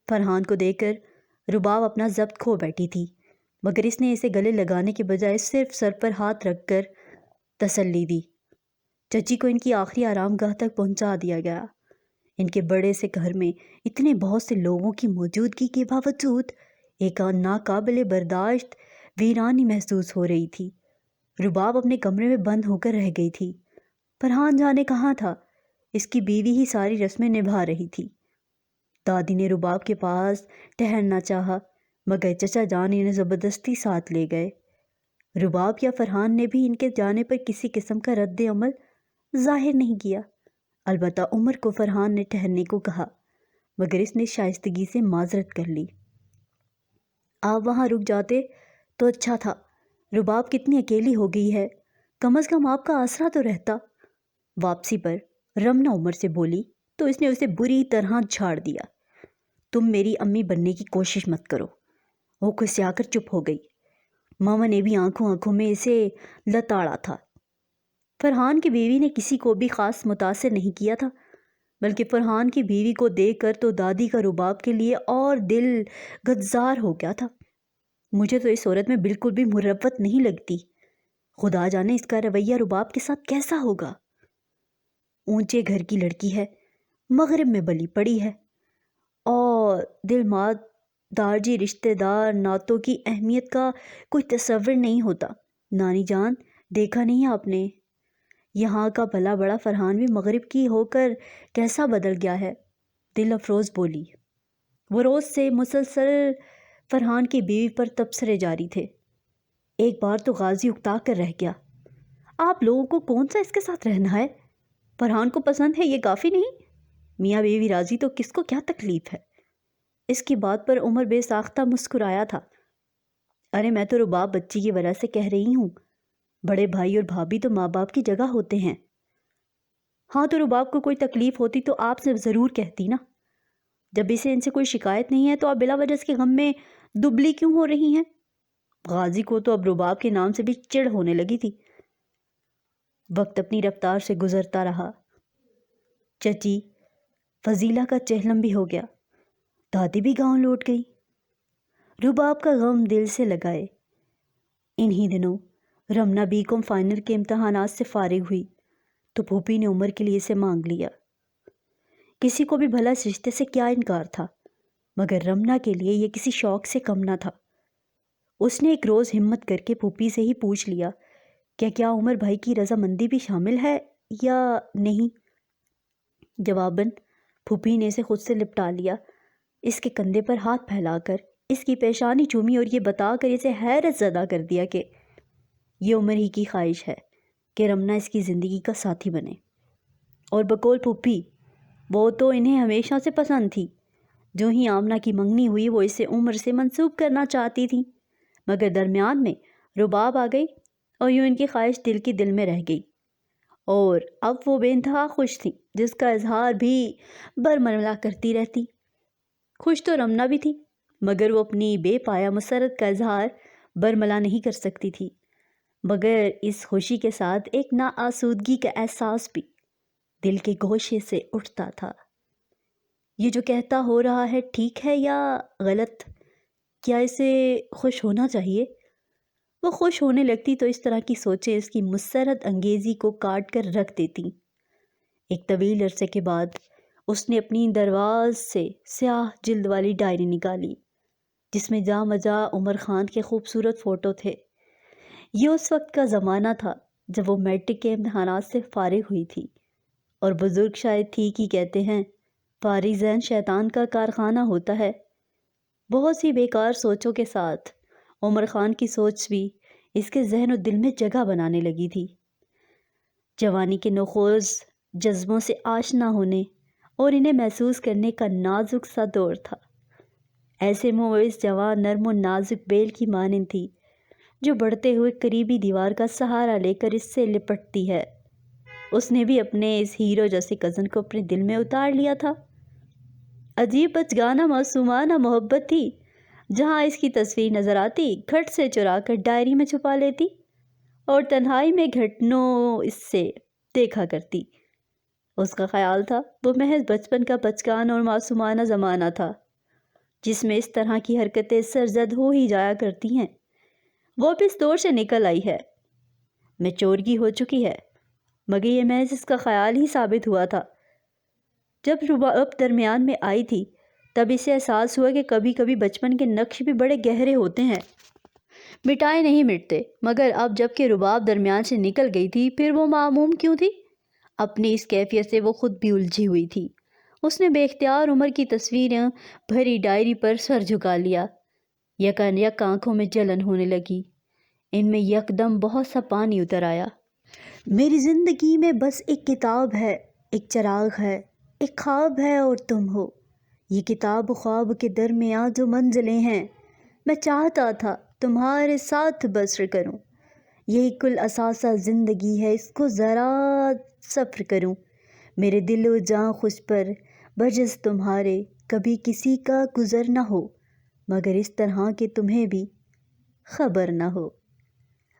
فرحان کو دیکھ کر رباب اپنا ضبط کھو بیٹھی تھی، مگر اس نے اسے گلے لگانے کے بجائے صرف سر پر ہاتھ رکھ کر تسلی دی۔ چچی کو ان کی آخری آرام گاہ تک پہنچا دیا گیا۔ ان کے بڑے سے گھر میں اتنے بہت سے لوگوں کی موجودگی کے باوجود ایک ناقابل برداشت ویرانی محسوس ہو رہی تھی۔ رباب اپنے کمرے میں بند ہو کر رہ گئی تھی۔ فرحان جانے کہاں تھا؟ اس کی بیوی ہی ساری رسمیں نبھا رہی تھی۔ دادی نے رباب کے پاس ٹھہرنا چاہا، مگر چچا جان انہیں زبردستی ساتھ لے گئے۔ رباب یا فرحان نے بھی ان کے جانے پر کسی قسم کا رد عمل ظاہر نہیں کیا۔ البتہ عمر کو فرحان نے ٹھہرنے کو کہا، مگر اس نے شائستگی سے معذرت کر لی۔ آپ وہاں رک جاتے تو اچھا تھا۔ رباب کتنی اکیلی ہو گئی ہے، کم از کم آپ کا آسرا تو رہتا۔ واپسی پر رمنا عمر سے بولی تو اس نے اسے بری طرح جھاڑ دیا۔ تم میری امی بننے کی کوشش مت کرو۔ وہ کھسیا کر چپ ہو گئی۔ ماما نے بھی آنکھوں میں اسے لتاڑا تھا۔ فرحان کی بیوی نے کسی کو بھی خاص متاثر نہیں کیا تھا، بلکہ فرحان کی بیوی کو دیکھ کر تو دادی کا رباب کے لیے اور دل گدزار ہو گیا تھا۔ مجھے تو اس عورت میں بالکل بھی مروت نہیں لگتی۔ خدا جانے اس کا رویہ رباب کے ساتھ کیسا ہوگا۔ اونچے گھر کی لڑکی ہے، مغرب میں بلی پڑی ہے، اور دل مات دارجی رشتہ دار نعتوں کی اہمیت کا کوئی تصور نہیں ہوتا۔ نانی جان، دیکھا نہیں آپ نے یہاں کا بھلا بڑا فرحان بھی مغرب کی ہو کر کیسا بدل گیا ہے؟ دل افروز بولی۔ وہ روز سے مسلسل فرحان کی بیوی پر تبصرے جاری تھے۔ ایک بار تو غازی اکتا کر رہ گیا، آپ لوگوں کو کون سا اس کے ساتھ رہنا ہے؟ فرحان کو پسند ہے یہ کافی نہیں؟ میاں بیوی راضی تو کس کو کیا تکلیف ہے؟ اس کی بات پر عمر بے ساختہ مسکرایا تھا۔ ارے میں تو رباب بچی کی وجہ سے کہہ رہی ہوں، بڑے بھائی اور بھابھی تو ماں باپ کی جگہ ہوتے ہیں۔ ہاں تو رباب کو کوئی تکلیف ہوتی تو آپ سے ضرور کہتی نا۔ جب اسے ان سے کوئی شکایت نہیں ہے تو آپ بلا وجہ اس کے غم میں دبلی کیوں ہو رہی ہیں؟ غازی کو تو اب رباب کے نام سے بھی چڑ ہونے لگی تھی۔ وقت اپنی رفتار سے گزرتا رہا۔ چچی فضیلہ کا چہلم بھی ہو گیا، دادی بھی گاؤں لوٹ گئی۔ رباب کا غم دل سے لگائے۔ انہی دنوں رمنا بی کام فائنل کے امتحانات سے فارغ ہوئی تو پھوپھی نے عمر کے لیے اسے مانگ لیا۔ کسی کو بھی بھلا اس رشتے سے کیا انکار تھا، مگر رمنا کے لیے یہ کسی شوق سے کم نہ تھا۔ اس نے ایک روز ہمت کر کے پھوپھی سے ہی پوچھ لیا کہ کیا عمر بھائی کی رضامندی بھی شامل ہے یا نہیں۔ جواباً پھوپھی نے اسے خود سے لپٹا لیا، اس کے کندھے پر ہاتھ پھیلا کر اس کی پیشانی چومی اور یہ بتا کر اسے حیرت زدہ کر دیا کہ یہ عمر ہی کی خواہش ہے کہ رمنا اس کی زندگی کا ساتھی بنے۔ اور بقول پھوپھی، وہ تو انہیں ہمیشہ سے پسند تھی۔ جو ہی آمنہ کی منگنی ہوئی وہ اسے عمر سے منسوب کرنا چاہتی تھی، مگر درمیان میں رباب آ گئی اور یوں ان کی خواہش دل کی دل میں رہ گئی۔ اور اب وہ بے انتہا خوش تھی، جس کا اظہار بھی برملا کرتی رہتی۔ خوش تو رمنا بھی تھی، مگر وہ اپنی بے پایا مسرت کا اظہار برملا نہیں کر سکتی تھی۔ مگر اس خوشی کے ساتھ ایک ناآسودگی کا احساس بھی دل کے گوشے سے اٹھتا تھا۔ یہ جو کہتا ہو رہا ہے ٹھیک ہے یا غلط؟ کیا اسے خوش ہونا چاہیے؟ وہ خوش ہونے لگتی تو اس طرح کی سوچیں اس کی مسرت انگیزی کو کاٹ کر رکھ دیتی۔ ایک طویل عرصے کے بعد اس نے اپنی درواز سے سیاہ جلد والی ڈائری نکالی، جس میں جا مجا عمر خان کے خوبصورت فوٹو تھے۔ یہ اس وقت کا زمانہ تھا جب وہ میٹرک کے امتحانات سے فارغ ہوئی تھی، اور بزرگ شاید ٹھیک ہی کہتے ہیں، فارغ ذہن شیطان کا کارخانہ ہوتا ہے۔ بہت سی بیکار سوچوں کے ساتھ عمر خان کی سوچ بھی اس کے ذہن و دل میں جگہ بنانے لگی تھی۔ جوانی کے نوخوز جذبوں سے آشنا ہونے اور انہیں محسوس کرنے کا نازک سا دور تھا۔ ایسے میں وہ اس جوان نرم و نازک بیل کی مانند تھی جو بڑھتے ہوئے قریبی دیوار کا سہارا لے کر اس سے لپٹتی ہے۔ اس نے بھی اپنے اس ہیرو جیسے کزن کو اپنے دل میں اتار لیا تھا۔ عجیب بچگانہ معصومانہ محبت تھی، جہاں اس کی تصویر نظر آتی گھٹ سے چرا کر ڈائری میں چھپا لیتی اور تنہائی میں گھٹنوں اس سے دیکھا کرتی۔ اس کا خیال تھا وہ محض بچپن کا بچگانہ اور معصومانہ زمانہ تھا جس میں اس طرح کی حرکتیں سرزد ہو ہی جایا کرتی ہیں۔ وہ اب اس دور سے نکل آئی ہے، میچورگی ہو چکی ہے، مگر یہ محض اس کا خیال ہی ثابت ہوا تھا۔ جب رباب درمیان میں آئی تھی تب اسے احساس ہوا کہ کبھی کبھی بچپن کے نقش بھی بڑے گہرے ہوتے ہیں، مٹائے نہیں مٹتے، مگر اب جب کہ رباب درمیان سے نکل گئی تھی پھر وہ معموم کیوں تھی؟ اپنی اس کیفیت سے وہ خود بھی الجھی ہوئی تھی۔ اس نے بے اختیار عمر کی تصویریں بھری ڈائری پر سر جھکا لیا۔ یک آنکھوں میں جلن ہونے لگی، ان میں یکدم بہت سا پانی اتر آیا۔ میری زندگی میں بس ایک کتاب ہے، ایک چراغ ہے، ایک خواب ہے اور تم ہو۔ یہ کتاب و خواب کے درمیان جو منزلیں ہیں، میں چاہتا تھا تمہارے ساتھ بسر کروں۔ یہی کل اثاثہ زندگی ہے، اس کو ذرا سفر کروں۔ میرے دل و جاں خوش پر بجز تمہارے کبھی کسی کا گزر نہ ہو، مگر اس طرح کہ تمہیں بھی خبر نہ ہو۔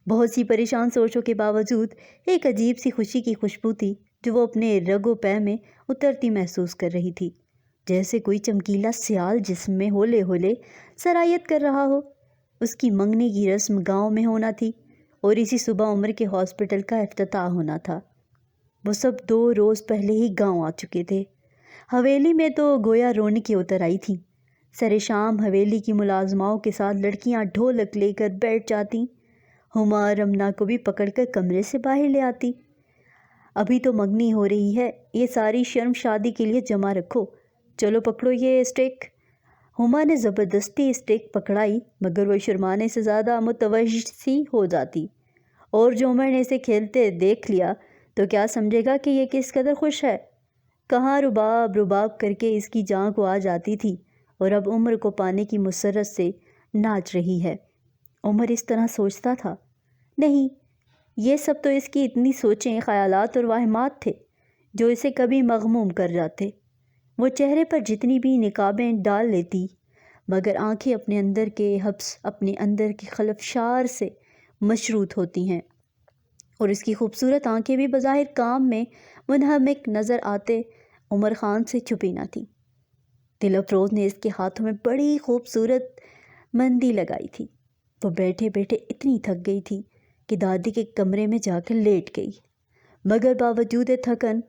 بہت سی پریشان سوچوں کے باوجود ایک عجیب سی خوشی کی خوشبو تھی جو وہ اپنے رگ و پے میں اترتی محسوس کر رہی تھی، جیسے کوئی چمکیلا سیال جسم میں ہولے ہولے سرایت کر رہا ہو۔ اس کی منگنی کی رسم گاؤں میں ہونا تھی اور اسی صبح عمر کے ہاسپٹل کا افتتاح ہونا تھا۔ وہ سب 2 روز پہلے ہی گاؤں آ چکے تھے۔ حویلی میں تو گویا رونقیں اتر آئی تھیں۔ سر شام حویلی کی ملازماؤں کے ساتھ لڑکیاں ڈھولک لے کر بیٹھ جاتیں، ہما رمنا کو بھی پکڑ کر کمرے سے باہر لے آتی۔ ابھی تو منگنی ہو رہی ہے، یہ ساری شرم شادی کے لیے جمع رکھو، چلو پکڑو یہ اسٹیک۔ ہما نے زبردستی اسٹیک پکڑائی، مگر وہ شرمانے سے زیادہ متوجہ سی ہو جاتی، اور جو عمر نے اسے کھیلتے دیکھ لیا تو کیا سمجھے گا کہ یہ کس قدر خوش ہے۔ کہاں رباب رباب کر کے اس کی جان کو آ جاتی تھی، اور اب عمر کو پانے کی مسرت سے ناچ رہی ہے۔ عمر اس طرح سوچتا تھا؟ نہیں، یہ سب تو اس کی اتنی سوچیں، خیالات اور واہمات تھے جو اسے کبھی مغموم کر جاتے۔ وہ چہرے پر جتنی بھی نقابیں ڈال لیتی، مگر آنکھیں اپنے اندر کے حبس، اپنے اندر کے خلفشار سے مشروط ہوتی ہیں، اور اس کی خوبصورت آنکھیں بھی بظاہر کام میں منہمک نظر آتے عمر خان سے چھپی نہ تھی۔ دل افروز نے اس کے ہاتھوں میں بڑی خوبصورت مندی لگائی تھی۔ وہ بیٹھے بیٹھے اتنی تھک گئی تھی کہ دادی کے کمرے میں جا کر لیٹ گئی، مگر باوجود تھکن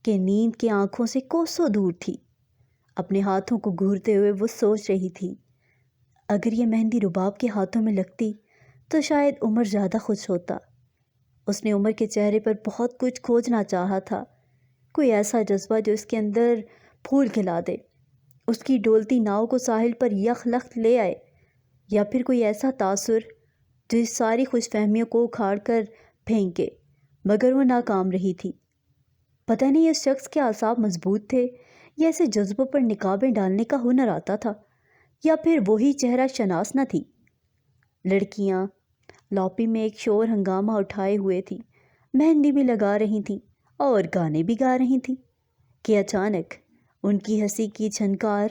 کے نیند کے آنکھوں سے کوسوں دور تھی۔ اپنے ہاتھوں کو گھورتے ہوئے وہ سوچ رہی تھی، اگر یہ مہندی رباب کے ہاتھوں میں لگتی تو شاید عمر زیادہ خوش ہوتا۔ اس نے عمر کے چہرے پر بہت کچھ کھوجنا چاہا تھا، کوئی ایسا جذبہ جو اس کے اندر پھول کھلا دے، اس کی ڈولتی ناؤ کو ساحل پر یک لخت لے آئے، یا پھر کوئی ایسا تاثر جو اس ساری خوش فہمیوں کو اکھاڑ کر پھینکے، مگر وہ ناکام رہی تھی۔ پتہ نہیں اس شخص کے اعصاب مضبوط تھے یا اسے جذبوں پر نقابیں ڈالنے کا ہنر آتا تھا، یا پھر وہی چہرہ شناس نہ تھی۔ لڑکیاں لاپی میں ایک شور ہنگامہ اٹھائے ہوئے تھیں، مہندی بھی لگا رہی تھیں اور گانے بھی گا رہی تھیں کہ اچانک ان کی ہنسی کی جھنکار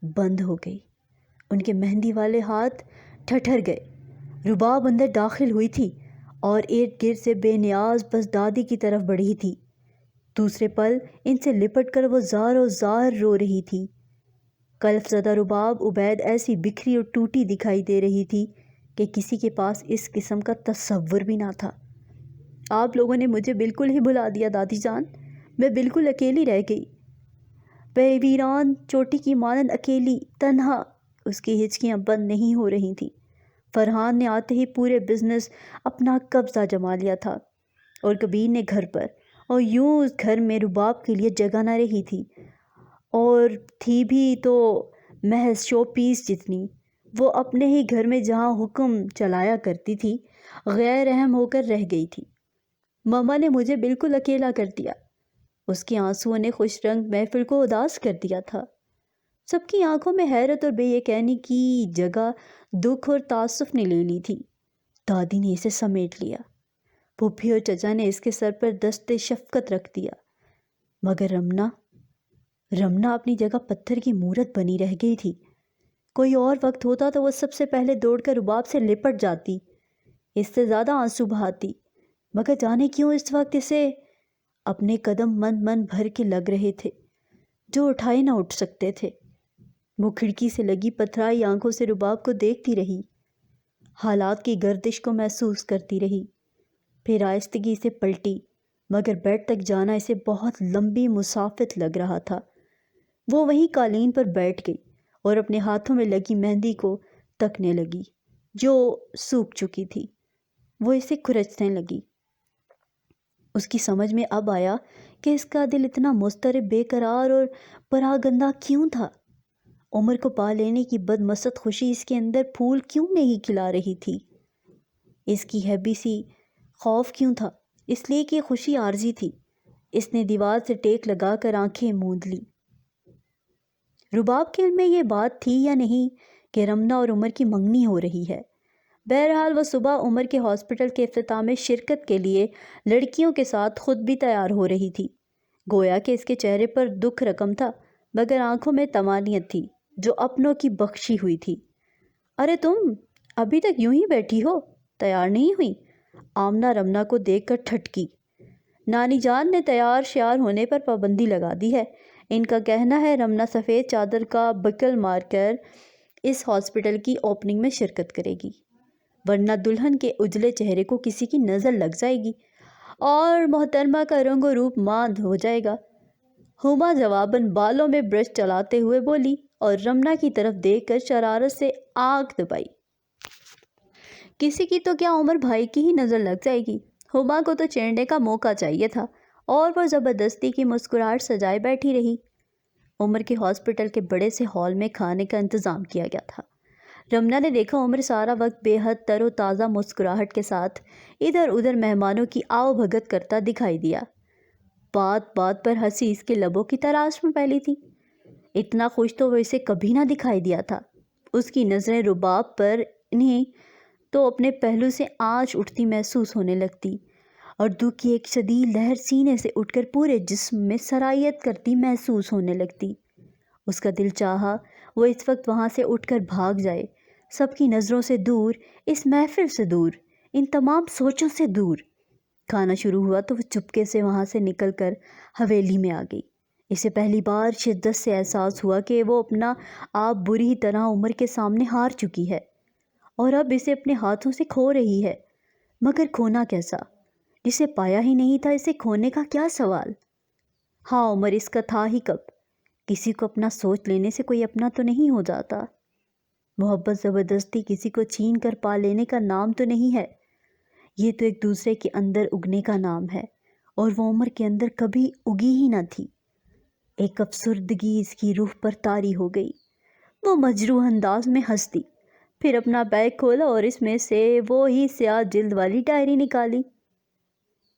بند ہو گئی۔ ان کے مہندی والے ہاتھ ٹھٹر گئے۔ رباب اندر داخل ہوئی تھی اور ارد گرد سے بے نیاز بس دادی کی طرف بڑھی تھی۔ دوسرے پل ان سے لپٹ کر وہ زار و زار رو رہی تھی۔ کلف زدہ رباب عبید ایسی بکھری اور ٹوٹی دکھائی دے رہی تھی کہ کسی کے پاس اس قسم کا تصور بھی نہ تھا۔ آپ لوگوں نے مجھے بالکل ہی بھلا دیا دادی جان، میں بالکل اکیلی رہ گئی، بے ویران چوٹی کی مانند اکیلی، تنہا۔ اس کی ہچکیاں بند نہیں ہو رہی تھیں۔ فرحان نے آتے ہی پورے بزنس اپنا قبضہ جما لیا تھا، اور کبیر نے گھر پر، اور یوں اس گھر میں رباب کے لیے جگہ نہ رہی تھی، اور تھی بھی تو محض شو پیس جتنی۔ وہ اپنے ہی گھر میں جہاں حکم چلایا کرتی تھی غیر اہم ہو کر رہ گئی تھی۔ ماما نے مجھے بالکل اکیلا کر دیا۔ اس کے آنسوؤں نے خوش رنگ محفل کو اداس کر دیا تھا۔ سب کی آنکھوں میں حیرت اور بے یقینی کی جگہ دکھ اور تعصف نے لے لی تھی۔ دادی نے اسے سمیٹ لیا، پھوپھی اور چچا نے اس کے سر پر دست شفقت رکھ دیا، مگر رمنا اپنی جگہ پتھر کی مورت بنی رہ گئی تھی۔ کوئی اور وقت ہوتا تو وہ سب سے پہلے دوڑ کر رباب سے لپٹ جاتی، اس سے زیادہ آنسو بہاتی، مگر جانے کیوں اس وقت اسے اپنے قدم من بھر کے لگ رہے تھے جو اٹھائے نہ اٹھ سکتے تھے۔ وہ کھڑکی سے لگی پتھرائی آنکھوں سے رباب کو دیکھتی رہی، حالات کی گردش کو محسوس کرتی رہی، پھر آہستگی سے پلٹی، مگر بیڈ تک جانا اسے بہت لمبی مسافت لگ رہا تھا۔ وہ وہیں قالین پر بیٹھ گئی اور اپنے ہاتھوں میں لگی مہندی کو تکنے لگی جو سوکھ چکی تھی۔ وہ اسے کھرچنے لگی۔ اس کی سمجھ میں اب آیا کہ اس کا دل اتنا مضطرب، بے قرار اور پراگندہ کیوں تھا۔ عمر کو پا لینے کی بدمست خوشی اس کے اندر پھول کیوں نہیں کھلا رہی تھی؟ اس کی ہیبی سی خوف کیوں تھا؟ اس لیے کہ خوشی عارضی تھی۔ اس نے دیوار سے ٹیک لگا کر آنکھیں موند لی۔ رباب کے علم میں یہ بات تھی یا نہیں کہ رمنا اور عمر کی منگنی ہو رہی ہے؟ بہرحال وہ صبح عمر کے ہاسپٹل کے افتتاح میں شرکت کے لیے لڑکیوں کے ساتھ خود بھی تیار ہو رہی تھی۔ گویا کہ اس کے چہرے پر دکھ رقم تھا، مگر آنکھوں میں طمانینت تھی جو اپنوں کی بخشی ہوئی تھی۔ ارے تم ابھی تک یوں ہی بیٹھی ہو، تیار نہیں ہوئی؟ آمنہ رمنا کو دیکھ کر ٹھٹکی۔ نانی جان نے تیار شیار ہونے پر پابندی لگا دی ہے۔ ان کا کہنا ہے رمنا سفید چادر کا بکل مار کر اس ہاسپٹل کی اوپننگ میں شرکت کرے گی، ورنہ دلہن کے اجلے چہرے کو کسی کی نظر لگ جائے گی اور محترمہ کا رنگ و روپ ماند ہو جائے گا۔ ہما جواباً بالوں میں برش چلاتے ہوئے بولی اور رمنا کی طرف دیکھ کر شرارت سے آنکھ دبائی۔ کسی کی تو کیا عمر بھائی کی ہی نظر لگ جائے گی۔ ہما کو تو چیرنے کا موقع چاہیے تھا اور وہ زبردستی کی مسکراہٹ سجائے بیٹھی رہی۔ عمر کے ہاسپٹل کے بڑے سے ہال میں کھانے کا انتظام کیا گیا تھا۔ رمنا نے دیکھا عمر سارا وقت بے حد تر و تازہ مسکراہٹ کے ساتھ ادھر ادھر مہمانوں کی آؤ بھگت کرتا دکھائی دیا۔ بات بات پر ہنسی اس کے لبوں کی تراش میں پھیلی تھی۔ اتنا خوش تو وہ اسے کبھی نہ دکھائی دیا تھا۔ اس کی نظریں رباب پر انہیں تو اپنے پہلو سے آنچ اٹھتی محسوس ہونے لگتی اور دکھ کی ایک شدید لہر سینے سے اٹھ کر پورے جسم میں سرایت کرتی محسوس ہونے لگتی۔ اس کا دل چاہا وہ اس وقت وہاں سے اٹھ کر بھاگ جائے، سب کی نظروں سے دور، اس محفل سے دور، ان تمام سوچوں سے دور۔ کھانا شروع ہوا تو وہ چپکے سے وہاں سے نکل کر حویلی میں آ گئی۔ اسے پہلی بار شدت سے احساس ہوا کہ وہ اپنا آپ بری طرح عمر کے سامنے ہار چکی ہے اور اب اسے اپنے ہاتھوں سے کھو رہی ہے، مگر کھونا کیسا؟ جسے پایا ہی نہیں تھا اسے کھونے کا کیا سوال؟ ہاں عمر اس کا تھا ہی کب؟ کسی کو اپنا سوچ لینے سے کوئی اپنا تو نہیں ہو جاتا۔ محبت زبردستی کسی کو چھین کر پا لینے کا نام تو نہیں ہے، یہ تو ایک دوسرے کے اندر اگنے کا نام ہے، اور وہ عمر کے اندر کبھی اگی ہی نہ تھی۔ ایک افسردگی اس کی روح پر طاری ہو گئی۔ وہ مجروح انداز میں ہنس دی، پھر اپنا بیگ کھولا اور اس میں سے وہی سیاہ جلد والی ڈائری نکالی۔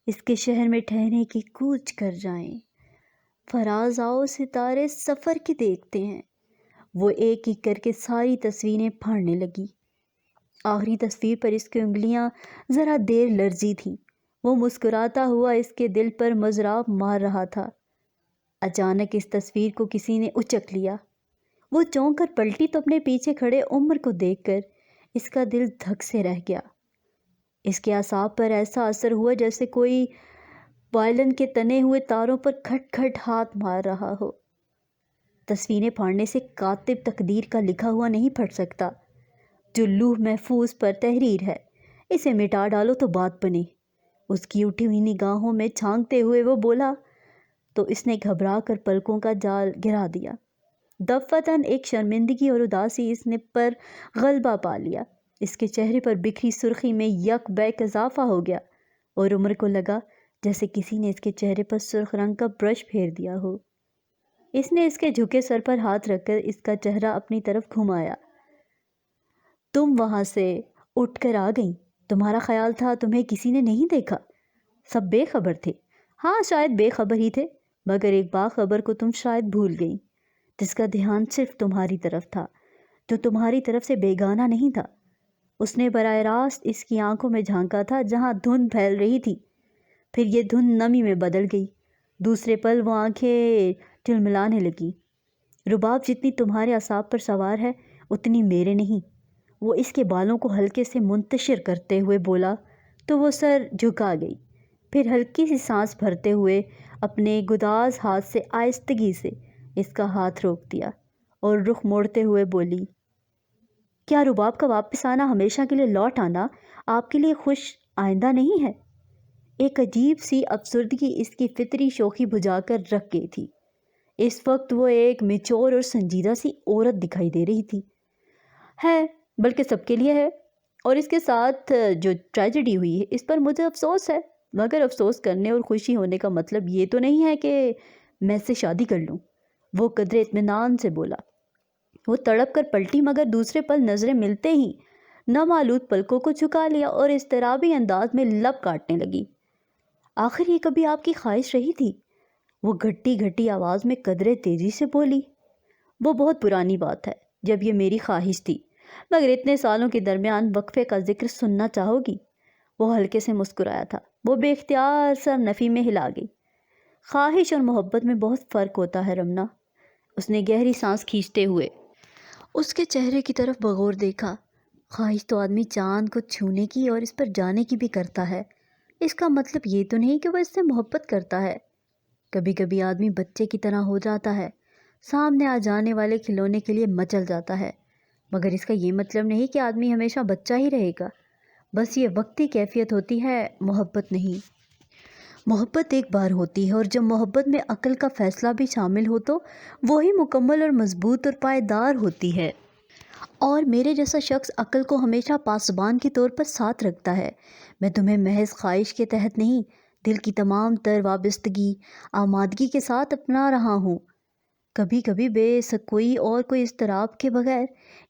اس کے شہر میں ٹھہرے کہ کوچ کر جائیں، فراز آؤ ستارے سفر کے دیکھتے ہیں۔ وہ ایک ایک کر کے ساری تصویریں پھاڑنے لگی۔ آخری تصویر پر اس کی انگلیاں ذرا دیر لرزی تھیں۔ وہ مسکراتا ہوا اس کے دل پر مضراب مار رہا تھا۔ اچانک اس تصویر کو کسی نے اچک لیا۔ وہ چونک کر پلٹی تو اپنے پیچھے کھڑے عمر کو دیکھ کر اس کا دل دھک سے رہ گیا۔ اس کے اعصاب پر ایسا اثر ہوا جیسے کوئی وائلن کے تنے ہوئے تاروں پر کھٹ کھٹ ہاتھ مار رہا ہو۔ تصویریں پھاڑنے سے کاتب تقدیر کا لکھا ہوا نہیں پھٹ سکتا۔ جو لوح محفوظ پر تحریر ہے، اسے مٹا ڈالو تو بات بنے۔ اس کی اٹھی ہوئی نگاہوں میں جھانکتے ہوئے وہ بولا تو اس نے گھبرا کر پلکوں کا جال گرا دیا۔ دفعتاً ایک شرمندگی اور اداسی اس نے پر غلبہ پا لیا۔ اس کے چہرے پر بکھری سرخی میں یک بیک اضافہ ہو گیا اور عمر کو لگا جیسے کسی نے اس کے چہرے پر سرخ رنگ کا برش پھیر دیا ہو۔ اس نے اس کے جھکے سر پر ہاتھ رکھ کر اس کا چہرہ اپنی طرف گھمایا۔ تم وہاں سے اٹھ کر آ گئیں، تمہارا خیال تھا تمہیں کسی نے نہیں دیکھا، سب بے خبر تھے۔ ہاں شاید بے خبر ہی تھے، مگر ایک باخبر کو تم شاید بھول گئیں، جس کا دھیان صرف تمہاری طرف تھا، جو تمہاری طرف سے بیگانہ نہیں تھا۔ اس نے براہ راست اس کی آنکھوں میں جھانکا تھا جہاں دھند پھیل رہی تھی، پھر یہ دھند نمی میں بدل گئی، دوسرے پل وہ آنکھیں ٹلملانے لگیں۔ رباب جتنی تمہارے اعصاب پر سوار ہے اتنی میرے نہیں۔ وہ اس کے بالوں کو ہلکے سے منتشر کرتے ہوئے بولا تو وہ سر جھکا گئی، پھر ہلکی سی سانس بھرتے ہوئے اپنے گداز ہاتھ سے آہستگی سے اس کا ہاتھ روک دیا اور رخ موڑتے ہوئے بولی، کیا رباب کا واپس آنا، ہمیشہ کے لیے لوٹ آنا، آپ کے لیے خوش آئندہ نہیں ہے؟ ایک عجیب سی افسردگی اس کی فطری شوخی بجھا کر رکھ گئی تھی۔ اس وقت وہ ایک میچور اور سنجیدہ سی عورت دکھائی دے رہی تھی۔ ہے، بلکہ سب کے لیے ہے، اور اس کے ساتھ جو ٹریجڈی ہوئی ہے اس پر مجھے افسوس ہے، مگر افسوس کرنے اور خوشی ہونے کا مطلب یہ تو نہیں ہے کہ میں اس سے شادی کر لوں۔ وہ قدرے اطمینان سے بولا۔ وہ تڑپ کر پلٹی، مگر دوسرے پل نظریں ملتے ہی نم آلود پلکوں کو جھکا لیا اور اضطرابی انداز میں لب کاٹنے لگی۔ آخر یہ کبھی آپ کی خواہش رہی تھی؟ وہ گھٹی گھٹی آواز میں قدرے تیزی سے بولی۔ وہ بہت پرانی بات ہے جب یہ میری خواہش تھی، مگر اتنے سالوں کے درمیان وقفے کا ذکر سننا چاہو گی؟ وہ ہلکے سے مسکرایا تھا۔ وہ بے اختیار سر نفی میں ہلا گئی۔ خواہش اور محبت میں بہت فرق ہوتا ہے رمنا۔ اس نے گہری سانس کھینچتے ہوئے اس کے چہرے کی طرف بغور دیکھا۔ خواہش تو آدمی چاند کو چھونے کی اور اس پر جانے کی بھی کرتا ہے، اس کا مطلب یہ تو نہیں کہ وہ اس سے محبت کرتا ہے۔ کبھی کبھی آدمی بچے کی طرح ہو جاتا ہے، سامنے آ جانے والے کھلونے کے لیے مچل جاتا ہے، مگر اس کا یہ مطلب نہیں کہ آدمی ہمیشہ بچہ ہی رہے گا۔ بس یہ وقتی کیفیت ہوتی ہے، محبت نہیں۔ محبت ایک بار ہوتی ہے، اور جب محبت میں عقل کا فیصلہ بھی شامل ہو تو وہی مکمل اور مضبوط اور پائیدار ہوتی ہے۔ اور میرے جیسا شخص عقل کو ہمیشہ پاسبان کے طور پر ساتھ رکھتا ہے۔ میں تمہیں محض خواہش کے تحت نہیں، دل کی تمام تر وابستگی، آمادگی کے ساتھ اپنا رہا ہوں۔ کبھی کبھی بے کوئی اضطراب کے بغیر،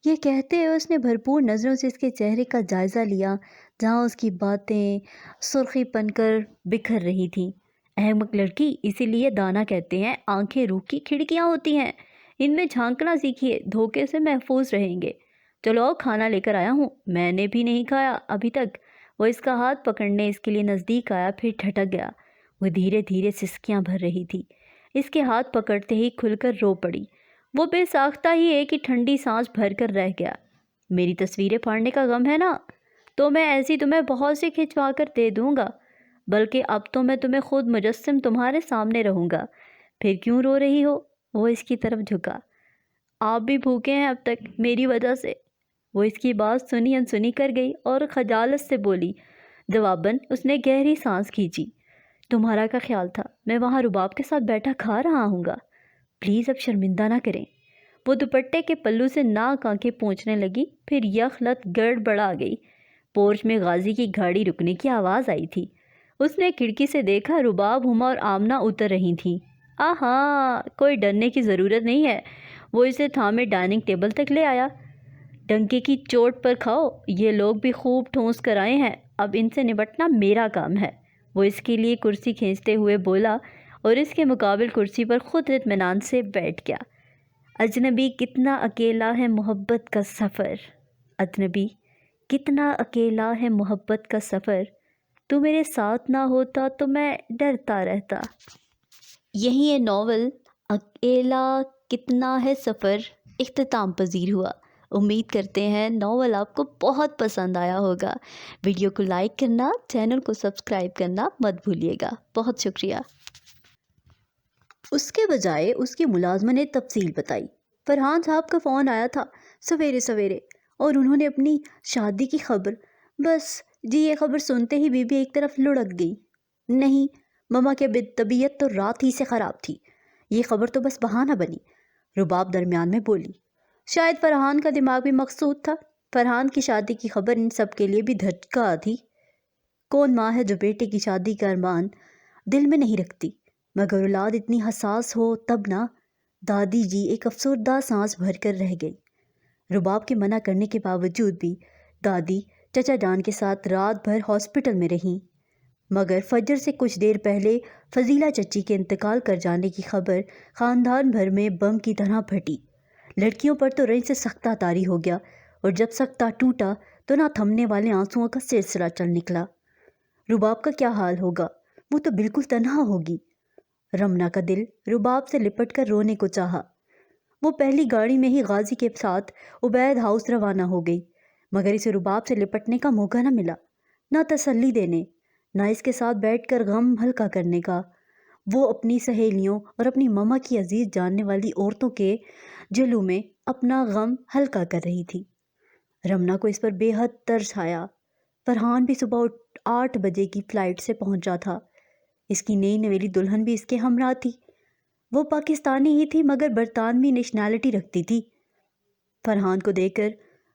یہ کہتے ہوئے اس نے بھرپور نظروں سے اس کے چہرے کا جائزہ لیا جہاں اس کی باتیں سرخی پن کر بکھر رہی تھیں۔ احمق لڑکی، اسی لیے دانا کہتے ہیں آنکھیں روح کی کھڑکیاں ہوتی ہیں، ان میں جھانکنا سیکھیے، دھوکے سے محفوظ رہیں گے۔ چلو کھانا لے کر آیا ہوں، میں نے بھی نہیں کھایا ابھی تک۔ وہ اس کا ہاتھ پکڑنے اس کے لیے نزدیک آیا، پھر ٹھٹک گیا۔ وہ دھیرے دھیرے سسکیاں بھر رہی تھی، اس کے ہاتھ پکڑتے ہی کھل کر رو پڑی۔ وہ بے ساختہ ہی ایک ہی ٹھنڈی سانس بھر کر رہ گیا۔ میری تصویریں پھاڑنے کا غم ہے نا، تو میں ایسی تمہیں بہت سی کھنچوا کر دے دوں گا، بلکہ اب تو میں تمہیں خود مجسم تمہارے سامنے رہوں گا۔ پھر کیوں رو رہی ہو؟ وہ اس کی طرف جھکا۔ آپ بھی بھوکے ہیں اب تک میری وجہ سے۔ وہ اس کی بات سنی انسنی کر گئی اور خجالت سے بولی۔ جواباً اس نے گہری سانس کھینچی۔ تمہارا کیا خیال تھا میں وہاں رباب کے ساتھ بیٹھا کھا رہا ہوں گا؟ پلیز اب شرمندہ نہ کریں۔ وہ دوپٹے کے پلو سے ناک آنکھیں پونچھنے لگی، پھر یخلت گڑبڑا گئی۔ پورچ میں غازی کی گاڑی رکنے کی آواز آئی تھی۔ اس نے کھڑکی سے دیکھا، رباب، ہما اور آمنہ اتر رہی تھیں۔ آہاں، کوئی ڈرنے کی ضرورت نہیں ہے۔ وہ اسے تھامے ڈائننگ ٹیبل تک لے آیا۔ ڈنکے کی چوٹ پر کھاؤ، یہ لوگ بھی خوب ٹھونس کر آئے ہیں، اب ان سے نمٹنا میرا کام ہے۔ وہ اس کے لیے کرسی کھینچتے ہوئے بولا اور اس کے مقابل کرسی پر خود اطمینان سے بیٹھ گیا۔ اجنبی کتنا اکیلا ہے محبت کا سفر، اجنبی کتنا اکیلا ہے محبت کا سفر، تو میرے ساتھ نہ ہوتا تو میں ڈرتا رہتا۔ یہی یہ ناول اکیلا کتنا ہے سفر اختتام پذیر ہوا۔ امید کرتے ہیں ناول آپ کو بہت پسند آیا ہوگا۔ ویڈیو کو لائک کرنا، چینل کو سبسکرائب کرنا مت بھولیے گا۔ بہت شکریہ۔ اس کے بجائے اس کی ملازمہ نے تفصیل بتائی۔ فرحان صاحب کا فون آیا تھا سویرے سویرے، اور انہوں نے اپنی شادی کی خبر، بس جی یہ خبر سنتے ہی بی بی ایک طرف لڑک گئی۔ نہیں، مما کی طبیعت تو رات ہی سے خراب تھی، یہ خبر تو بس بہانہ بنی۔ رباب درمیان میں بولی۔ شاید فرحان کا دماغ بھی مقصود تھا۔ فرحان کی شادی کی خبر ان سب کے لیے بھی دھچکا تھی۔ کون ماں ہے جو بیٹے کی شادی کا ارمان دل میں نہیں رکھتی، مگر اولاد اتنی حساس ہو تب نہ۔ دادی جی ایک افسردہ سانس بھر کر رہ گئی۔ رباب کے منع کرنے کے باوجود بھی دادی چچا جان کے ساتھ رات بھر ہاسپٹل میں رہیں، مگر فجر سے کچھ دیر پہلے فضیلہ چچی کے انتقال کر جانے کی خبر خاندان بھر میں بم کی طرح پھٹی۔ لڑکیوں پر تو رنج سے سختہ طاری ہو گیا، اور جب سختہ ٹوٹا تو نہ تھمنے والے آنسوؤں کا سلسلہ چل نکلا۔ رباب کا کیا حال ہوگا؟ وہ تو بالکل تنہا ہوگی۔ رمنا کا دل رباب سے لپٹ کر رونے کو چاہا۔ وہ پہلی گاڑی میں ہی غازی کے ساتھ عبید ہاؤس روانہ ہو گئی، مگر اسے رباب سے لپٹنے کا موقع نہ ملا، نہ تسلی دینے، نہ اس کے ساتھ بیٹھ کر غم ہلکا کرنے کا۔ وہ اپنی سہیلیوں اور اپنی ماما کی عزیز جاننے والی عورتوں کے جلوں میں اپنا غم ہلکا کر رہی تھی۔ رمنا کو اس پر بے حد ترس آیا۔ فرحان بھی صبح 8 بجے کی فلائٹ سے پہنچا تھا۔ اس کی نئی نویلی دلہن بھی اس کے ہمراہ تھی۔ وہ پاکستانی ہی تھی مگر برطانوی نیشنلٹی رکھتی تھی۔ فرحان کو دیکھ کر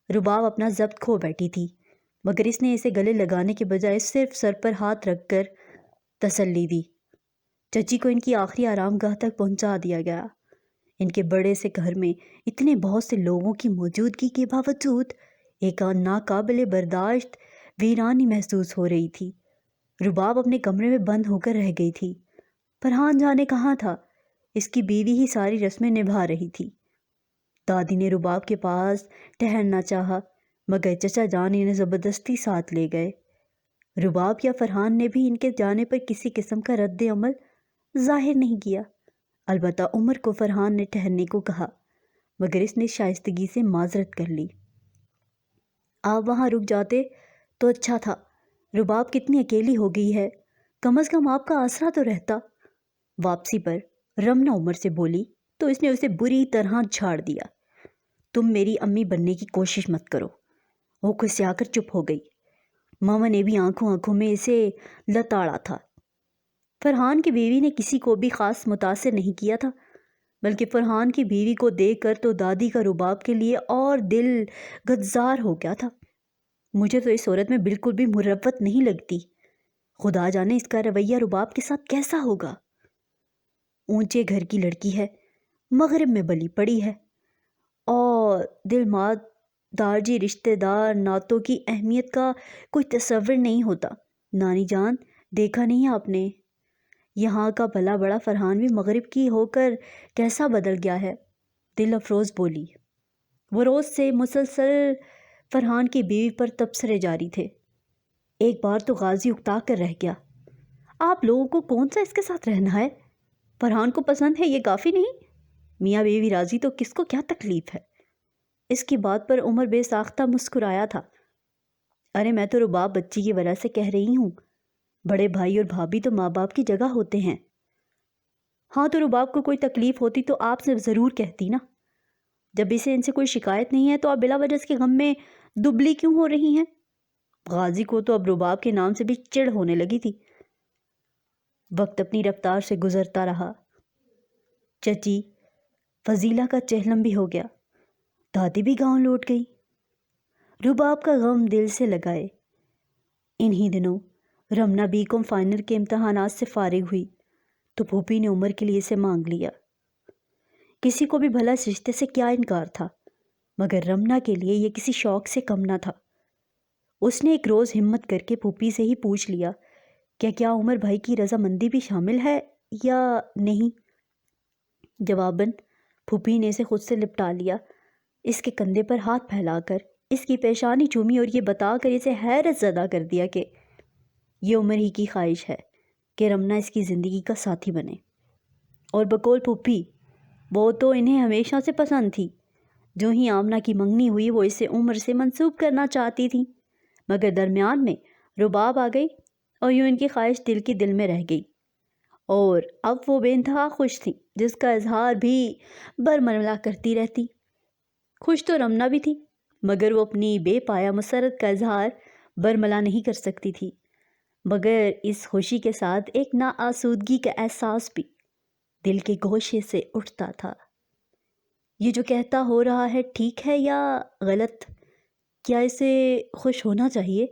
رباب اپنا ضبط کھو بیٹھی تھی، مگر اس نے اسے گلے لگانے کے بجائے صرف سر پر ہاتھ رکھ کر تسلی دی۔ چچی کو ان کی آخری آرام گاہ تک پہنچا دیا گیا۔ ان کے بڑے سے گھر میں اتنے بہت سے لوگوں کی موجودگی کے باوجود ایک ناقابل برداشت ویرانی محسوس ہو رہی تھی۔ رباب اپنے کمرے میں بند ہو کر رہ گئی تھی۔ فرحان جانے کہاں تھا؟ اس کی بیوی ہی ساری رسمیں نبھا رہی تھی۔ دادی نے رباب کے پاس ٹھہرنا چاہا، مگر چچا جان انہیں زبردستی ساتھ لے گئے۔ رباب یا فرحان نے بھی ان کے جانے پر کسی قسم کا رد عمل ظاہر نہیں کیا۔ البتہ عمر کو فرحان نے ٹھہرنے کو کہا، مگر اس نے شائستگی سے معذرت کر لی۔ آپ وہاں رک جاتے تو اچھا تھا۔ رباب کتنی اکیلی ہو گئی ہے، کم از کم آپ کا آسرا تو رہتا۔ واپسی پر رمنا عمر سے بولی تو اس نے اسے بری طرح جھاڑ دیا۔ تم میری امی بننے کی کوشش مت کرو۔ وہ کھسیا کر چپ ہو گئی۔ ماما نے بھی آنکھوں آنکھوں میں اسے لتاڑا تھا۔ فرحان کی بیوی نے کسی کو بھی خاص متاثر نہیں کیا تھا، بلکہ فرحان کی بیوی کو دیکھ کر تو دادی کا رباب کے لیے اور دل گدزار ہو گیا تھا۔ مجھے تو اس عورت میں بالکل بھی مروت نہیں لگتی۔ خدا جانے اس کا رویہ رباب کے ساتھ کیسا ہوگا۔ اونچے گھر کی لڑکی ہے، مغرب میں بلی پڑی ہے، اور دل مات دارجی رشتہ دار نعتوں کی اہمیت کا کوئی تصور نہیں ہوتا۔ نانی جان، دیکھا نہیں آپ نے یہاں کا بھلا بڑا فرحان بھی مغرب کی ہو کر کیسا بدل گیا ہے؟ دل افروز بولی۔ وہ روز سے مسلسل فرحان کی بیوی پر تبصرے جاری تھے۔ ایک بار تو غازی اکتا کر رہ گیا، آپ لوگوں کو کون سا اس کے ساتھ رہنا ہے؟ فرحان کو پسند ہے یہ کافی نہیں؟ میاں بیوی راضی تو کس کو کیا تکلیف ہے؟ اس کی بات پر عمر بے ساختہ مسکرایا تھا۔ ارے میں تو رباب بچی کی وجہ سے کہہ رہی ہوں، بڑے بھائی اور بھابھی تو ماں باپ کی جگہ ہوتے ہیں۔ ہاں تو رباب کو کوئی تکلیف ہوتی تو آپ سے ضرور کہتی نا۔ جب اسے ان سے کوئی شکایت نہیں ہے تو آپ بلا وجہ اس کے غم میں دبلی کیوں ہو رہی ہیں؟ غازی کو تو اب رباب کے نام سے بھی چڑ ہونے لگی تھی۔ وقت اپنی رفتار سے گزرتا رہا۔ چچی فضیلہ کا چہلم بھی ہو گیا، دادی بھی گاؤں لوٹ گئی۔ رباب کا غم دل سے لگائے۔ انہی دنوں رمنا بی کام فائنل کے امتحانات سے فارغ ہوئی تو پھوپھی نے عمر کے لیے اسے مانگ لیا۔ کسی کو بھی بھلا اس رشتے سے کیا انکار تھا، مگر رمنا کے لیے یہ کسی شوق سے کم نہ تھا۔ اس نے ایک روز ہمت کر کے پھوپھی سے ہی پوچھ لیا کہ کیا عمر بھائی کی رضامندی بھی شامل ہے یا نہیں۔ جواباً پھوپھی نے اسے خود سے لپٹا لیا، اس کے کندھے پر ہاتھ پھیلا کر اس کی پیشانی چومی اور یہ بتا کر اسے حیرت زدہ کر دیا کہ یہ عمر ہی کی خواہش ہے کہ رمنا اس کی زندگی کا ساتھی بنے، اور بقول پھوپھی وہ تو انہیں ہمیشہ سے پسند تھی۔ جو ہی آمنہ کی منگنی ہوئی وہ اسے عمر سے منسوب کرنا چاہتی تھی، مگر درمیان میں رباب آ گئی اور یوں ان کی خواہش دل کی دل میں رہ گئی، اور اب وہ بے انتہا خوش تھی، جس کا اظہار بھی برملا کرتی رہتی۔ خوش تو رمنا بھی تھی، مگر وہ اپنی بے پایا مسرت کا اظہار برملا نہیں کر سکتی تھی۔ مگر اس خوشی کے ساتھ ایک ناآسودگی کا احساس بھی دل کے گوشے سے اٹھتا تھا۔ یہ جو کہتا ہو رہا ہے ٹھیک ہے یا غلط؟ کیا اسے خوش ہونا چاہیے؟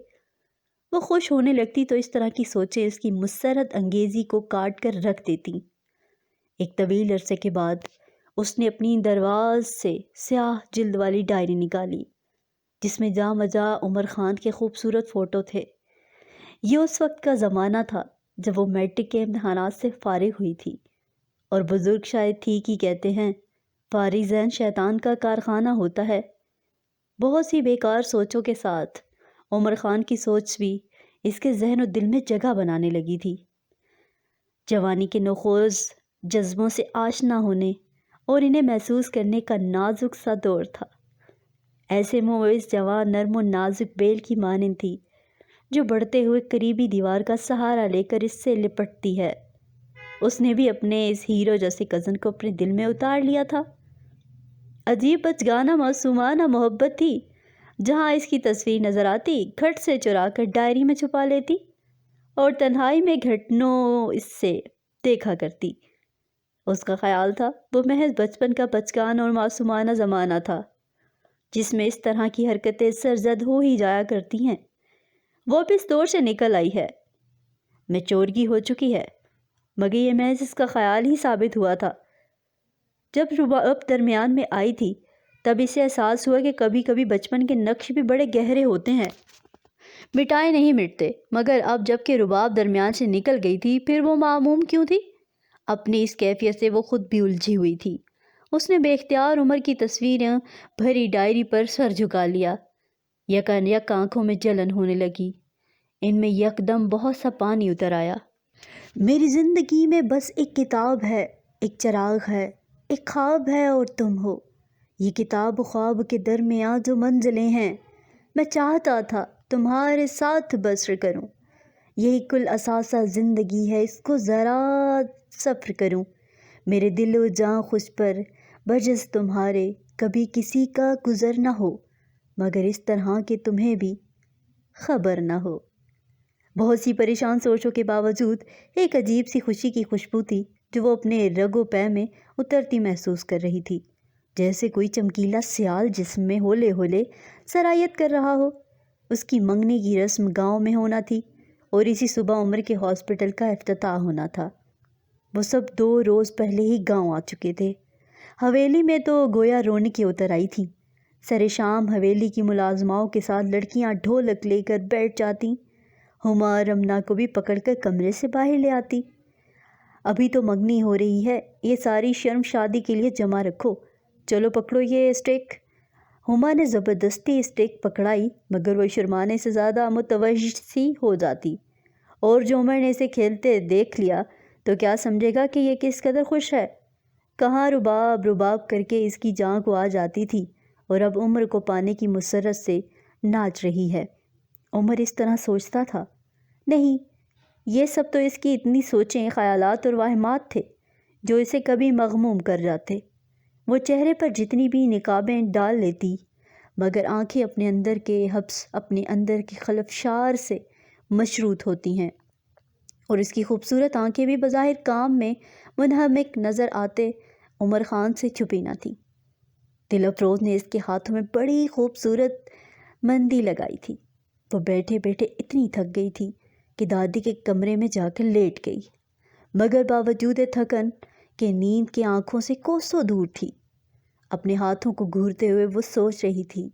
وہ خوش ہونے لگتی تو اس طرح کی سوچیں اس کی مسرت انگیزی کو کاٹ کر رکھ دیتی۔ ایک طویل عرصے کے بعد اس نے اپنی درواز سے سیاہ جلد والی ڈائری نکالی جس میں جا مجا عمر خان کے خوبصورت فوٹو تھے۔ یہ اس وقت کا زمانہ تھا جب وہ میٹرک کے امتحانات سے فارغ ہوئی تھی، اور بزرگ شاید ٹھیک ہی کہتے ہیں، فارغ ذہن شیطان کا کارخانہ ہوتا ہے۔ بہت سی بیکار سوچوں کے ساتھ عمر خان کی سوچ بھی اس کے ذہن و دل میں جگہ بنانے لگی تھی۔ جوانی کے نوخوز جذبوں سے آشنا ہونے اور انہیں محسوس کرنے کا نازک سا دور تھا۔ ایسے میں وہ اس جوان نرم و نازک بیل کی مانند تھی جو بڑھتے ہوئے قریبی دیوار کا سہارا لے کر اس سے لپٹتی ہے۔ اس نے بھی اپنے اس ہیرو جیسے کزن کو اپنے دل میں اتار لیا تھا۔ عجیب بچگانہ معصومانہ محبت تھی۔ جہاں اس کی تصویر نظر آتی کھٹ سے چرا کر ڈائری میں چھپا لیتی اور تنہائی میں گھٹنوں اس سے دیکھا کرتی۔ اس کا خیال تھا وہ محض بچپن کا بچگانہ اور معصومانہ زمانہ تھا جس میں اس طرح کی حرکتیں سرزد ہو ہی جایا کرتی ہیں۔ وہ بھی اس دور سے نکل آئی ہے، میچورگی ہو چکی ہے، مگر یہ محض اس کا خیال ہی ثابت ہوا تھا۔ جب رباب درمیان میں آئی تھی تب اسے احساس ہوا کہ کبھی کبھی بچپن کے نقش بھی بڑے گہرے ہوتے ہیں، مٹائے نہیں مٹتے، مگر اب جب کہ رباب درمیان سے نکل گئی تھی پھر وہ معموم کیوں تھی؟ اپنی اس کیفیت سے وہ خود بھی الجھی ہوئی تھی۔ اس نے بے اختیار عمر کی تصویریں بھری ڈائری پر سر جھکا لیا۔ یکن یک آنکھوں میں جلن ہونے لگی، ان میں یکدم بہت سا پانی اتر آیا۔ میری زندگی میں بس ایک کتاب ہے، ایک چراغ ہے، ایک خواب ہے اور تم ہو۔ یہ کتاب و خواب کے درمیان جو منزلیں ہیں، میں چاہتا تھا تمہارے ساتھ بسر کروں۔ یہی کل اثاثہ زندگی ہے، اس کو ذرا سفر کروں۔ میرے دل و جاں خوش پر بجز تمہارے کبھی کسی کا گزر نہ ہو، مگر اس طرح کہ تمہیں بھی خبر نہ ہو۔ بہت سی پریشان سوچوں کے باوجود ایک عجیب سی خوشی کی خوشبو تھی جو وہ اپنے رگ و پے میں اترتی محسوس کر رہی تھی، جیسے کوئی چمکیلا سیال جسم میں ہولے ہولے سرایت کر رہا ہو۔ اس کی منگنی کی رسم گاؤں میں ہونا تھی اور اسی صبح عمر کے ہاسپٹل کا افتتاح ہونا تھا۔ وہ سب 2 روز پہلے ہی گاؤں آ چکے تھے۔ حویلی میں تو گویا رونقیں اتر آئی تھیں۔ سر شام حویلی کی ملازماؤں کے ساتھ لڑکیاں ڈھولک لے کر بیٹھ جاتیں۔ ہما رمنا کو بھی پکڑ کر کمرے سے باہر لے آتی۔ ابھی تو منگنی ہو رہی ہے، یہ ساری شرم شادی کے لیے جمع رکھو، چلو پکڑو یہ اسٹیک۔ ہما نے زبردستی اسٹیک پکڑائی مگر وہ شرمانے سے زیادہ متوجہ سی ہو جاتی، اور جو عمر نے اسے کھیلتے دیکھ لیا تو کیا سمجھے گا کہ یہ کس قدر خوش ہے۔ کہاں رباب رباب کر کے اس کی جان کو آ جاتی تھی اور اب عمر کو پانے کی مسرت سے ناچ رہی ہے۔ عمر اس طرح سوچتا تھا؟ نہیں، یہ سب تو اس کی اتنی سوچیں، خیالات اور واہمات تھے جو اسے کبھی مغموم کر جاتے۔ وہ چہرے پر جتنی بھی نقابیں ڈال لیتی مگر آنکھیں اپنے اندر کے حبس، اپنے اندر کے خلفشار سے مشروط ہوتی ہیں، اور اس کی خوبصورت آنکھیں بھی بظاہر کام میں منہمک نظر آتے عمر خان سے چھپی نہ تھی۔ دل افروز نے اس کے ہاتھوں میں بڑی خوبصورت مندی لگائی تھی۔ وہ بیٹھے بیٹھے اتنی تھک گئی تھی کہ دادی کے کمرے میں جا کر لیٹ گئی، مگر باوجود تھکن کے نیند کے آنکھوں سے کوسوں دور تھی۔ اپنے ہاتھوں کو گھورتے ہوئے وہ سوچ رہی تھی،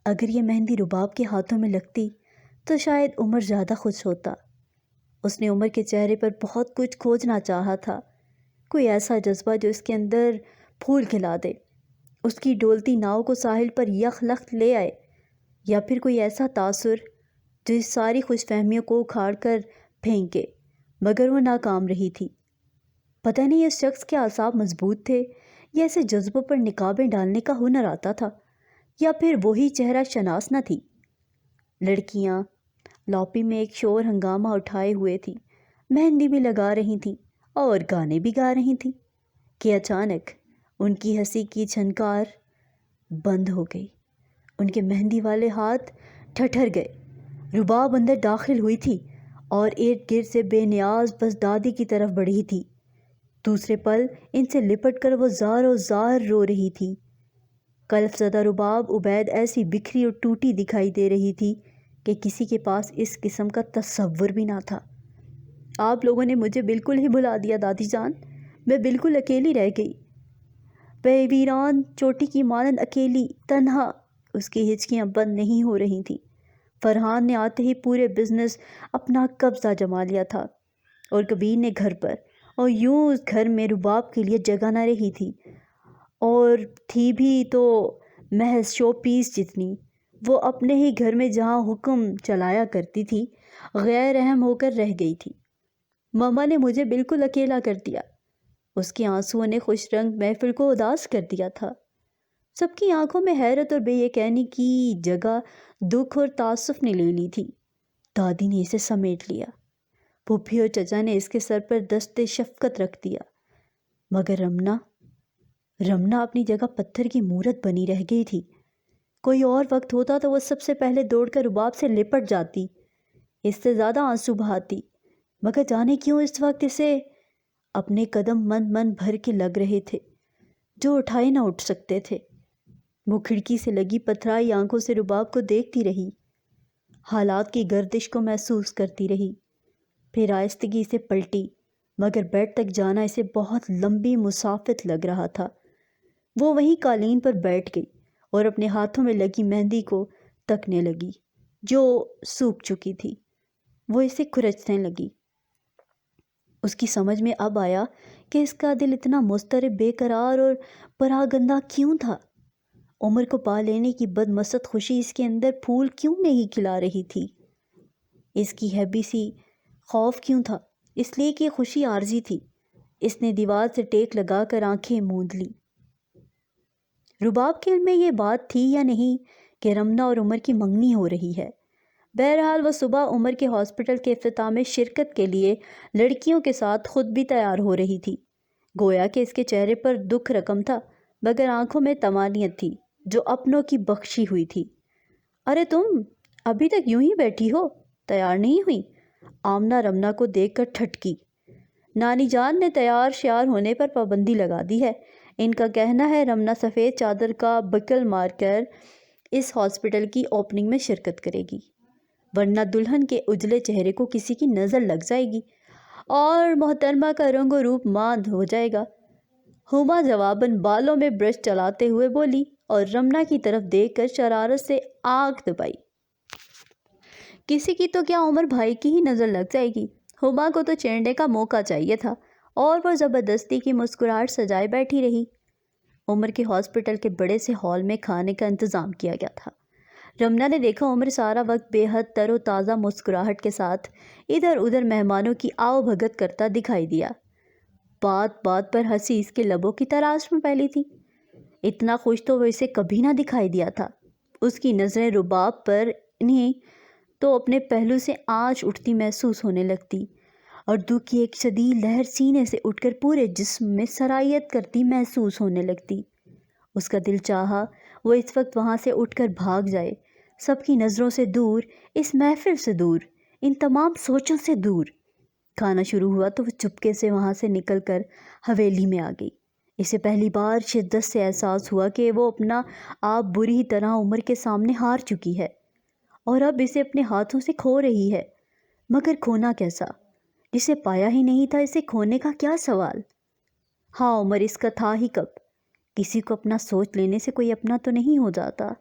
اگر یہ مہندی رباب کے ہاتھوں میں لگتی تو شاید عمر زیادہ خوش ہوتا۔ اس نے عمر کے چہرے پر بہت کچھ کھوجنا چاہا تھا، کوئی ایسا جذبہ جو اس کے اندر پھول کھلا دے، اس کی ڈولتی ناؤ کو ساحل پر یک لخت لے آئے، یا پھر کوئی ایسا تاثر جو اس ساری خوش فہمیوں کو اکھاڑ کر پھینکے، مگر وہ ناکام رہی تھی۔ پتہ نہیں اس شخص کے اعصاب مضبوط تھے یا اسے جذبوں پر نقابیں ڈالنے کا ہنر آتا تھا، یا پھر وہی چہرہ شناس نہ تھی۔ لڑکیاں لاپی میں ایک شور ہنگامہ اٹھائے ہوئے تھیں، مہندی بھی لگا رہی تھیں اور گانے بھی گا رہی تھیں کہ اچانک ان کی ہنسی کی جھنکار بند ہو گئی۔ ان کے مہندی والے ہاتھ ٹھٹر گئے۔ رباب اندر داخل ہوئی تھی اور ارد گرد سے بے نیاز بس دادی کی طرف بڑھی تھی۔ دوسرے پل ان سے لپٹ کر وہ زار و زار رو رہی تھی۔ قلف زدہ رباب عبید ایسی بکھری اور ٹوٹی دکھائی دے رہی تھی کہ کسی کے پاس اس قسم کا تصور بھی نہ تھا۔ آپ لوگوں نے مجھے بالکل ہی بھلا دیا دادی جان، میں بالکل اکیلی رہ گئی، بے ویران چوٹی کی مانند اکیلی، تنہا۔ اس کی ہچکیاں بند نہیں ہو رہی تھیں۔ فرحان نے آتے ہی پورے بزنس اپنا قبضہ جما لیا تھا، اور کبیر نے گھر پر، اور یوں اس گھر میں رباب کے لیے جگہ نہ رہی تھی، اور تھی بھی تو محض شو پیس جتنی۔ وہ اپنے ہی گھر میں جہاں حکم چلایا کرتی تھی، غیر رحم ہو کر رہ گئی تھی۔ ماما نے مجھے بالکل اکیلا کر دیا۔ اس کے آنسوؤں نے خوش رنگ محفل کو اداس کر دیا تھا۔ سب کی آنکھوں میں حیرت اور بے یقینی کی جگہ دکھ اور تعصف نے لے لی تھی۔ دادی نے اسے سمیٹ لیا، پھوپھی اور چچا نے اس کے سر پر دست شفقت رکھ دیا، مگر رمنا اپنی جگہ پتھر کی مورت بنی رہ گئی تھی۔ کوئی اور وقت ہوتا تو وہ سب سے پہلے دوڑ کر رباب سے لپٹ جاتی، اس سے زیادہ آنسو بہاتی، مگر جانے کیوں اس وقت اسے اپنے قدم من بھر کے لگ رہے تھے جو اٹھائے نہ اٹھ سکتے تھے۔ وہ کھڑکی سے لگی پتھرائی آنکھوں سے رباب کو دیکھتی رہی، حالات کی گردش کو محسوس کرتی رہی، پھر آہستگی سے پلٹی، مگر بیڈ تک جانا اسے بہت لمبی مسافت لگ رہا تھا۔ وہ وہیں قالین پر بیٹھ گئی اور اپنے ہاتھوں میں لگی مہندی کو تکنے لگی جو سوکھ چکی تھی۔ وہ اسے کھرچنے لگی۔ اس کی سمجھ میں اب آیا کہ اس کا دل اتنا مضطرب، بے قرار اور پراگندہ کیوں تھا۔ عمر کو پا لینے کی بدمست خوشی اس کے اندر پھول کیوں نہیں کھلا رہی تھی؟ اس کی ہیبی سی خوف کیوں تھا؟ اس لیے کہ خوشی عارضی تھی۔ اس نے دیوار سے ٹیک لگا کر آنکھیں موند لی۔ رباب کے علم میں یہ بات تھی یا نہیں کہ رمنا اور عمر کی منگنی ہو رہی ہے؟ بہرحال وہ صبح عمر کے ہاسپٹل کے افتتاح میں شرکت کے لیے لڑکیوں کے ساتھ خود بھی تیار ہو رہی تھی۔ گویا کہ اس کے چہرے پر دکھ رقم تھا، مگر آنکھوں میں طمانینت تھی جو اپنوں کی بخشی ہوئی تھی۔ ارے تم ابھی تک یوں ہی بیٹھی ہو، تیار نہیں ہوئی؟ آمنہ رمنا کو دیکھ کر ٹھٹکی۔ نانی جان نے تیار شیار ہونے پر پابندی لگا دی ہے۔ ان کا کہنا ہے رمنا سفید چادر کا بکل مار کر اس ہاسپٹل کی اوپننگ میں شرکت کرے گی، ورنہ دلہن کے اجلے چہرے کو کسی کی نظر لگ جائے گی اور محترمہ کا رنگ و روپ ماند ہو جائے گا۔ ہما جواباً بالوں میں برش چلاتے ہوئے بولی اور رمنا کی طرف دیکھ کر شرارت سے آنکھ دبائی۔ کسی کی تو کیا عمر بھائی کی ہی نظر لگ جائے گی۔ ہما کو تو چیرنے کا موقع چاہیے تھا اور وہ زبردستی کی مسکراہٹ سجائے بیٹھی رہی۔ عمر کے ہاسپٹل کے بڑے سے ہال میں کھانے کا انتظام کیا گیا تھا۔ رمنا نے دیکھا عمر سارا وقت بے حد تر و تازہ مسکراہٹ کے ساتھ ادھر ادھر مہمانوں کی آؤ بھگت کرتا دکھائی دیا۔ بات بات پر ہنسی اس کے لبوں کی تراش میں پھیلی تھی۔ اتنا خوش تو وہ اسے کبھی نہ دکھائی دیا تھا۔ اس کی نظریں رباب پر انہیں تو اپنے پہلو سے آنچ اٹھتی محسوس ہونے لگتی اور دکھ کی ایک شدید لہر سینے سے اٹھ کر پورے جسم میں سرایت کرتی محسوس ہونے لگتی۔ اس کا دل چاہا وہ اس وقت وہاں سے اٹھ کر بھاگ جائے، سب کی نظروں سے دور، اس محفل سے دور، ان تمام سوچوں سے دور۔ کھانا شروع ہوا تو وہ چپکے سے وہاں سے نکل کر حویلی میں آ گئی۔ اسے پہلی بار شدت سے احساس ہوا کہ وہ اپنا آپ بری طرح عمر کے سامنے ہار چکی ہے اور اب اسے اپنے ہاتھوں سے کھو رہی ہے۔ مگر کھونا کیسا؟ جسے پایا ہی نہیں تھا، اسے کھونے کا کیا سوال؟ ہاں عمر اس کا تھا ہی کب؟ کسی کو اپنا سوچ لینے سے کوئی اپنا تو نہیں ہو جاتا۔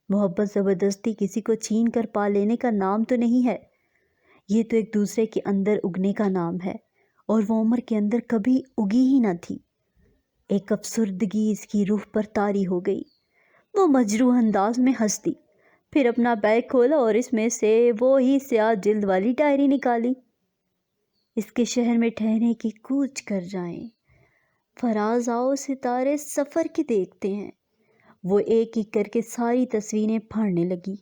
محبت زبردستی کسی کو چھین کر پا لینے کا نام تو نہیں ہے، یہ تو ایک دوسرے کے اندر اگنے کا نام ہے، اور وہ عمر کے اندر کبھی اگی ہی نہ تھی۔ ایک افسردگی اس کی روح پر طاری ہو گئی۔ وہ مجروح انداز میں ہنس دی، پھر اپنا بیگ کھولا اور اس میں سے وہی سیاہ جلد والی ڈائری نکالی۔ اس کے شہر میں ٹھہرے کہ کوچ کر جائیں، فراز آؤ ستارے سفر کے دیکھتے ہیں۔ وہ ایک ایک کر کے ساری تصویریں پھاڑنے لگی۔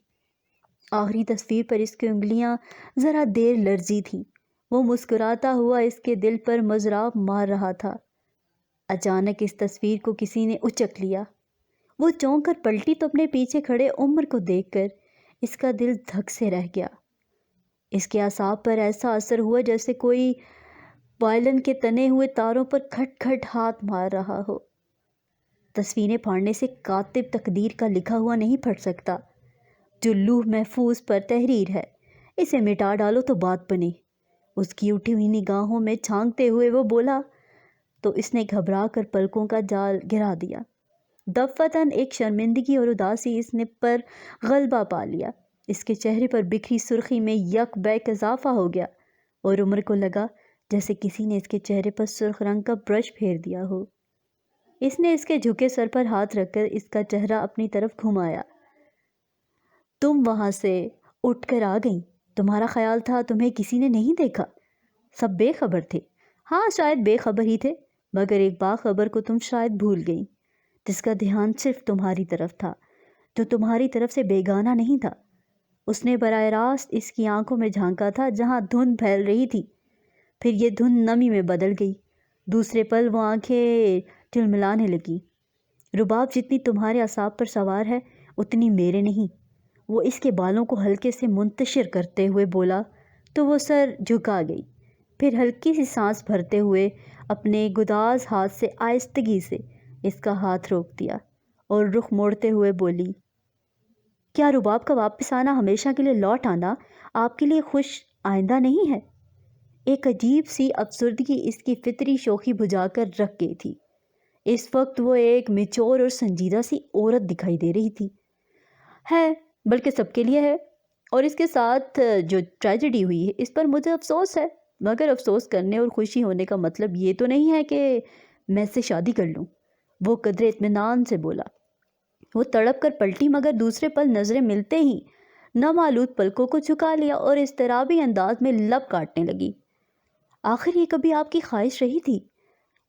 آخری تصویر پر اس کی انگلیاں ذرا دیر لرزی تھیں۔ وہ مسکراتا ہوا اس کے دل پر مضراب مار رہا تھا۔ اچانک اس تصویر کو کسی نے اچک لیا۔ وہ چونک کر پلٹی تو اپنے پیچھے کھڑے عمر کو دیکھ کر اس کا دل دھک سے رہ گیا۔ اس کے اعصاب پر ایسا اثر ہوا جیسے کوئی وائلن کے تنے ہوئے تاروں پر کھٹ کھٹ ہاتھ مار رہا ہو۔ تصویریں پھاڑنے سے کاتب تقدیر کا لکھا ہوا نہیں پھٹ سکتا، جو لوح محفوظ پر تحریر ہے، اسے مٹا ڈالو تو بات بنے۔ اس کی اٹھی ہوئی نگاہوں میں چھانکتے ہوئے وہ بولا تو اس نے گھبرا کر پلکوں کا جال گرا دیا۔ دفتراً ایک شرمندگی اور اداسی اس نے پر غلبہ پا لیا۔ اس کے چہرے پر بکھری سرخی میں یک بیک اضافہ ہو گیا اور عمر کو لگا جیسے کسی نے اس کے چہرے پر سرخ رنگ کا برش پھیر دیا ہو۔ اس نے اس کے جھکے سر پر ہاتھ رکھ کر اس کا چہرہ اپنی طرف گھمایا۔ تم وہاں سے اٹھ کر آ گئیں، تمہارا خیال تھا تمہیں کسی نے نہیں دیکھا، سب بے خبر تھے۔ ہاں شاید بے خبر ہی تھے، مگر ایک باخبر کو تم شاید بھول گئیں، جس کا دھیان صرف تمہاری طرف تھا، جو تمہاری طرف سے بیگانہ نہیں تھا۔ اس نے براہ راست اس کی آنکھوں میں جھانکا تھا جہاں دھند پھیل رہی تھی، پھر یہ دھند نمی میں بدل گئی، دوسرے پل وہ آنکھیں ٹلملانے لگیں۔ رباب جتنی تمہارے اعصاب پر سوار ہے اتنی میرے نہیں۔ وہ اس کے بالوں کو ہلکے سے منتشر کرتے ہوئے بولا تو وہ سر جھکا گئی، پھر ہلکی سی سانس بھرتے ہوئے اپنے گداز ہاتھ سے آہستگی سے اس کا ہاتھ روک دیا اور رخ موڑتے ہوئے بولی، کیا رباب کا واپس آنا، ہمیشہ کے لیے لوٹ آنا، آپ کے لیے خوش آئندہ نہیں ہے؟ ایک عجیب سی افسردگی اس کی فطری شوخی بجھا کر رکھ گئی تھی۔ اس وقت وہ ایک میچور اور سنجیدہ سی عورت دکھائی دے رہی تھی۔ ہے، بلکہ سب کے لیے ہے، اور اس کے ساتھ جو ٹریجڈی ہوئی ہے اس پر مجھے افسوس ہے، مگر افسوس کرنے اور خوشی ہونے کا مطلب یہ تو نہیں ہے کہ میں اس سے شادی کر لوں۔ وہ قدرے اطمینان سے بولا۔ وہ تڑپ کر پلٹی، مگر دوسرے پل نظریں ملتے ہی نم آلود پلکوں کو جھکا لیا اور اضطرابی انداز میں لب کاٹنے لگی۔ آخر یہ کبھی آپ کی خواہش رہی تھی؟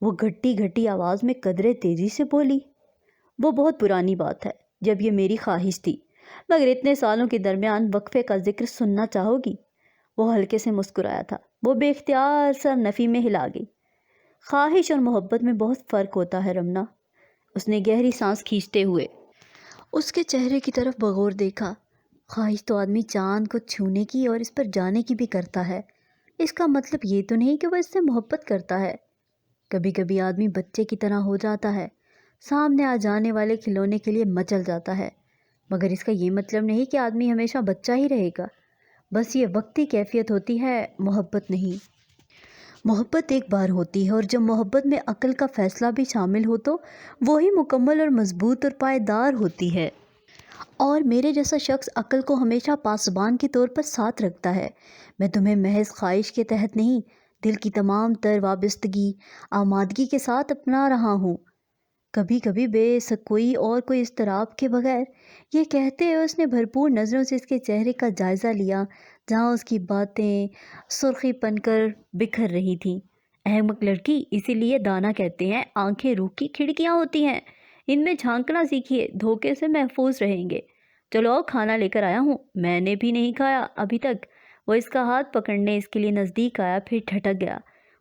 وہ گھٹی گھٹی آواز میں قدرے تیزی سے بولی۔ وہ بہت پرانی بات ہے جب یہ میری خواہش تھی، مگر اتنے سالوں کے درمیان وقفے کا ذکر سننا چاہو گی؟ وہ ہلکے سے مسکرایا تھا۔ وہ بے اختیار سر نفی میں ہلا گئی۔ خواہش اور محبت میں بہت فرق ہوتا ہے رمنا۔ اس نے گہری سانس کھینچتے ہوئے اس کے چہرے کی طرف بغور دیکھا۔ خواہش تو آدمی چاند کو چھونے کی اور اس پر جانے کی بھی کرتا ہے، اس کا مطلب یہ تو نہیں کہ وہ اس سے محبت کرتا ہے۔ کبھی کبھی آدمی بچے کی طرح ہو جاتا ہے، سامنے آ جانے والے کھلونے کے لیے مچل جاتا ہے، مگر اس کا یہ مطلب نہیں کہ آدمی ہمیشہ بچہ ہی رہے گا۔ بس یہ وقتی کیفیت ہوتی ہے، محبت نہیں۔ محبت ایک بار ہوتی ہے، اور جب محبت میں عقل کا فیصلہ بھی شامل ہو تو وہی مکمل اور مضبوط اور پائیدار ہوتی ہے۔ اور میرے جیسا شخص عقل کو ہمیشہ پاسبان کے طور پر ساتھ رکھتا ہے۔ میں تمہیں محض خواہش کے تحت نہیں، دل کی تمام تر وابستگی، آمادگی کے ساتھ اپنا رہا ہوں۔ کبھی کبھی بے سکوئی اور کوئی اضطراب کے بغیر۔ یہ کہتے ہوئے اس نے بھرپور نظروں سے اس کے چہرے کا جائزہ لیا جہاں اس کی باتیں سرخی پن کر بکھر رہی تھیں۔ احمق لڑکی، اسی لیے دانا کہتے ہیں آنکھیں روح کی کھڑکیاں ہوتی ہیں، ان میں جھانکنا سیکھیے، دھوکے سے محفوظ رہیں گے۔ چلو کھانا لے کر آیا ہوں، میں نے بھی نہیں کھایا ابھی تک۔ وہ اس کا ہاتھ پکڑنے اس کے لیے نزدیک آیا، پھر ٹھٹک گیا۔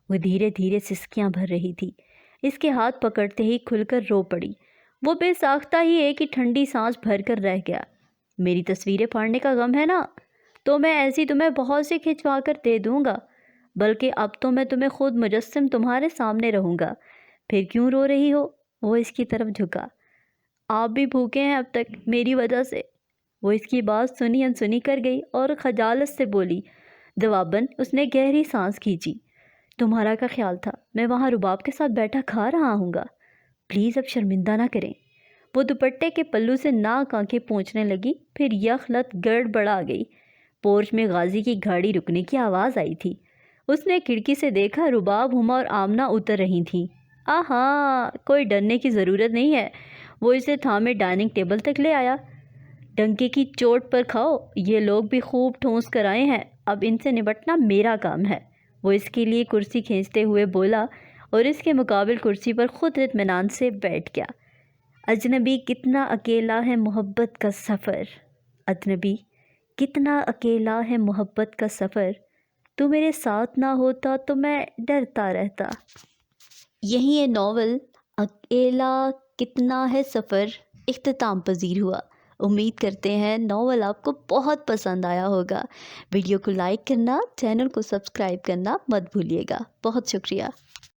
وہ دھیرے دھیرے سسکیاں بھر رہی تھی، اس کے ہاتھ پکڑتے ہی کھل کر رو پڑی۔ وہ بے ساختہ ہی ایک ہی ٹھنڈی سانس بھر کر رہ گیا۔ میری تصویریں پھاڑنے کا غم ہے نا، تو میں ایسی تمہیں بہت سے کھنچوا کر دے دوں گا، بلکہ اب تو میں تمہیں خود مجسم تمہارے سامنے رہوں گا۔ پھر کیوں رو رہی ہو؟ وہ اس کی طرف جھکا۔ آپ بھی بھوکے ہیں اب تک میری وجہ سے۔ وہ اس کی بات سنی انسنی کر گئی اور خجالت سے بولی۔ جواباً اس نے گہری سانس کھینچی۔ تمہارا کیا خیال تھا میں وہاں رباب کے ساتھ بیٹھا کھا رہا ہوں گا؟ پلیز اب شرمندہ نہ کریں۔ وہ دوپٹے کے پلو سے ناک آنکھیں پونچھنے لگی، پھر یخلت گڑبڑا گئی۔ پورچ میں غازی کی گاڑی رکنے کی آواز آئی تھی۔ اس نے کھڑکی سے دیکھا، رباب، ہما اور آمنہ اتر رہی تھیں۔ آہاں، کوئی ڈرنے کی ضرورت نہیں ہے۔ وہ اسے تھامے ڈائننگ ٹیبل تک لے آیا۔ ڈنکے کی چوٹ پر کھاؤ، یہ لوگ بھی خوب ٹھونس کر آئے ہیں، اب ان سے نمٹنا میرا کام ہے۔ وہ اس کے لیے کرسی کھینچتے ہوئے بولا اور اس کے مقابل کرسی پر خود اطمینان سے بیٹھ گیا۔ اجنبی کتنا اکیلا ہے محبت کا سفر، اجنبی کتنا اکیلا ہے محبت کا سفر، تو میرے ساتھ نہ ہوتا تو میں ڈرتا رہتا۔ یہیں یہ ناول اکیلا کتنا ہے سفر اختتام پذیر ہوا۔ امید کرتے ہیں ناول آپ کو بہت پسند آیا ہوگا۔ ویڈیو کو لائک کرنا، چینل کو سبسکرائب کرنا مت بھولیے گا۔ بہت شکریہ۔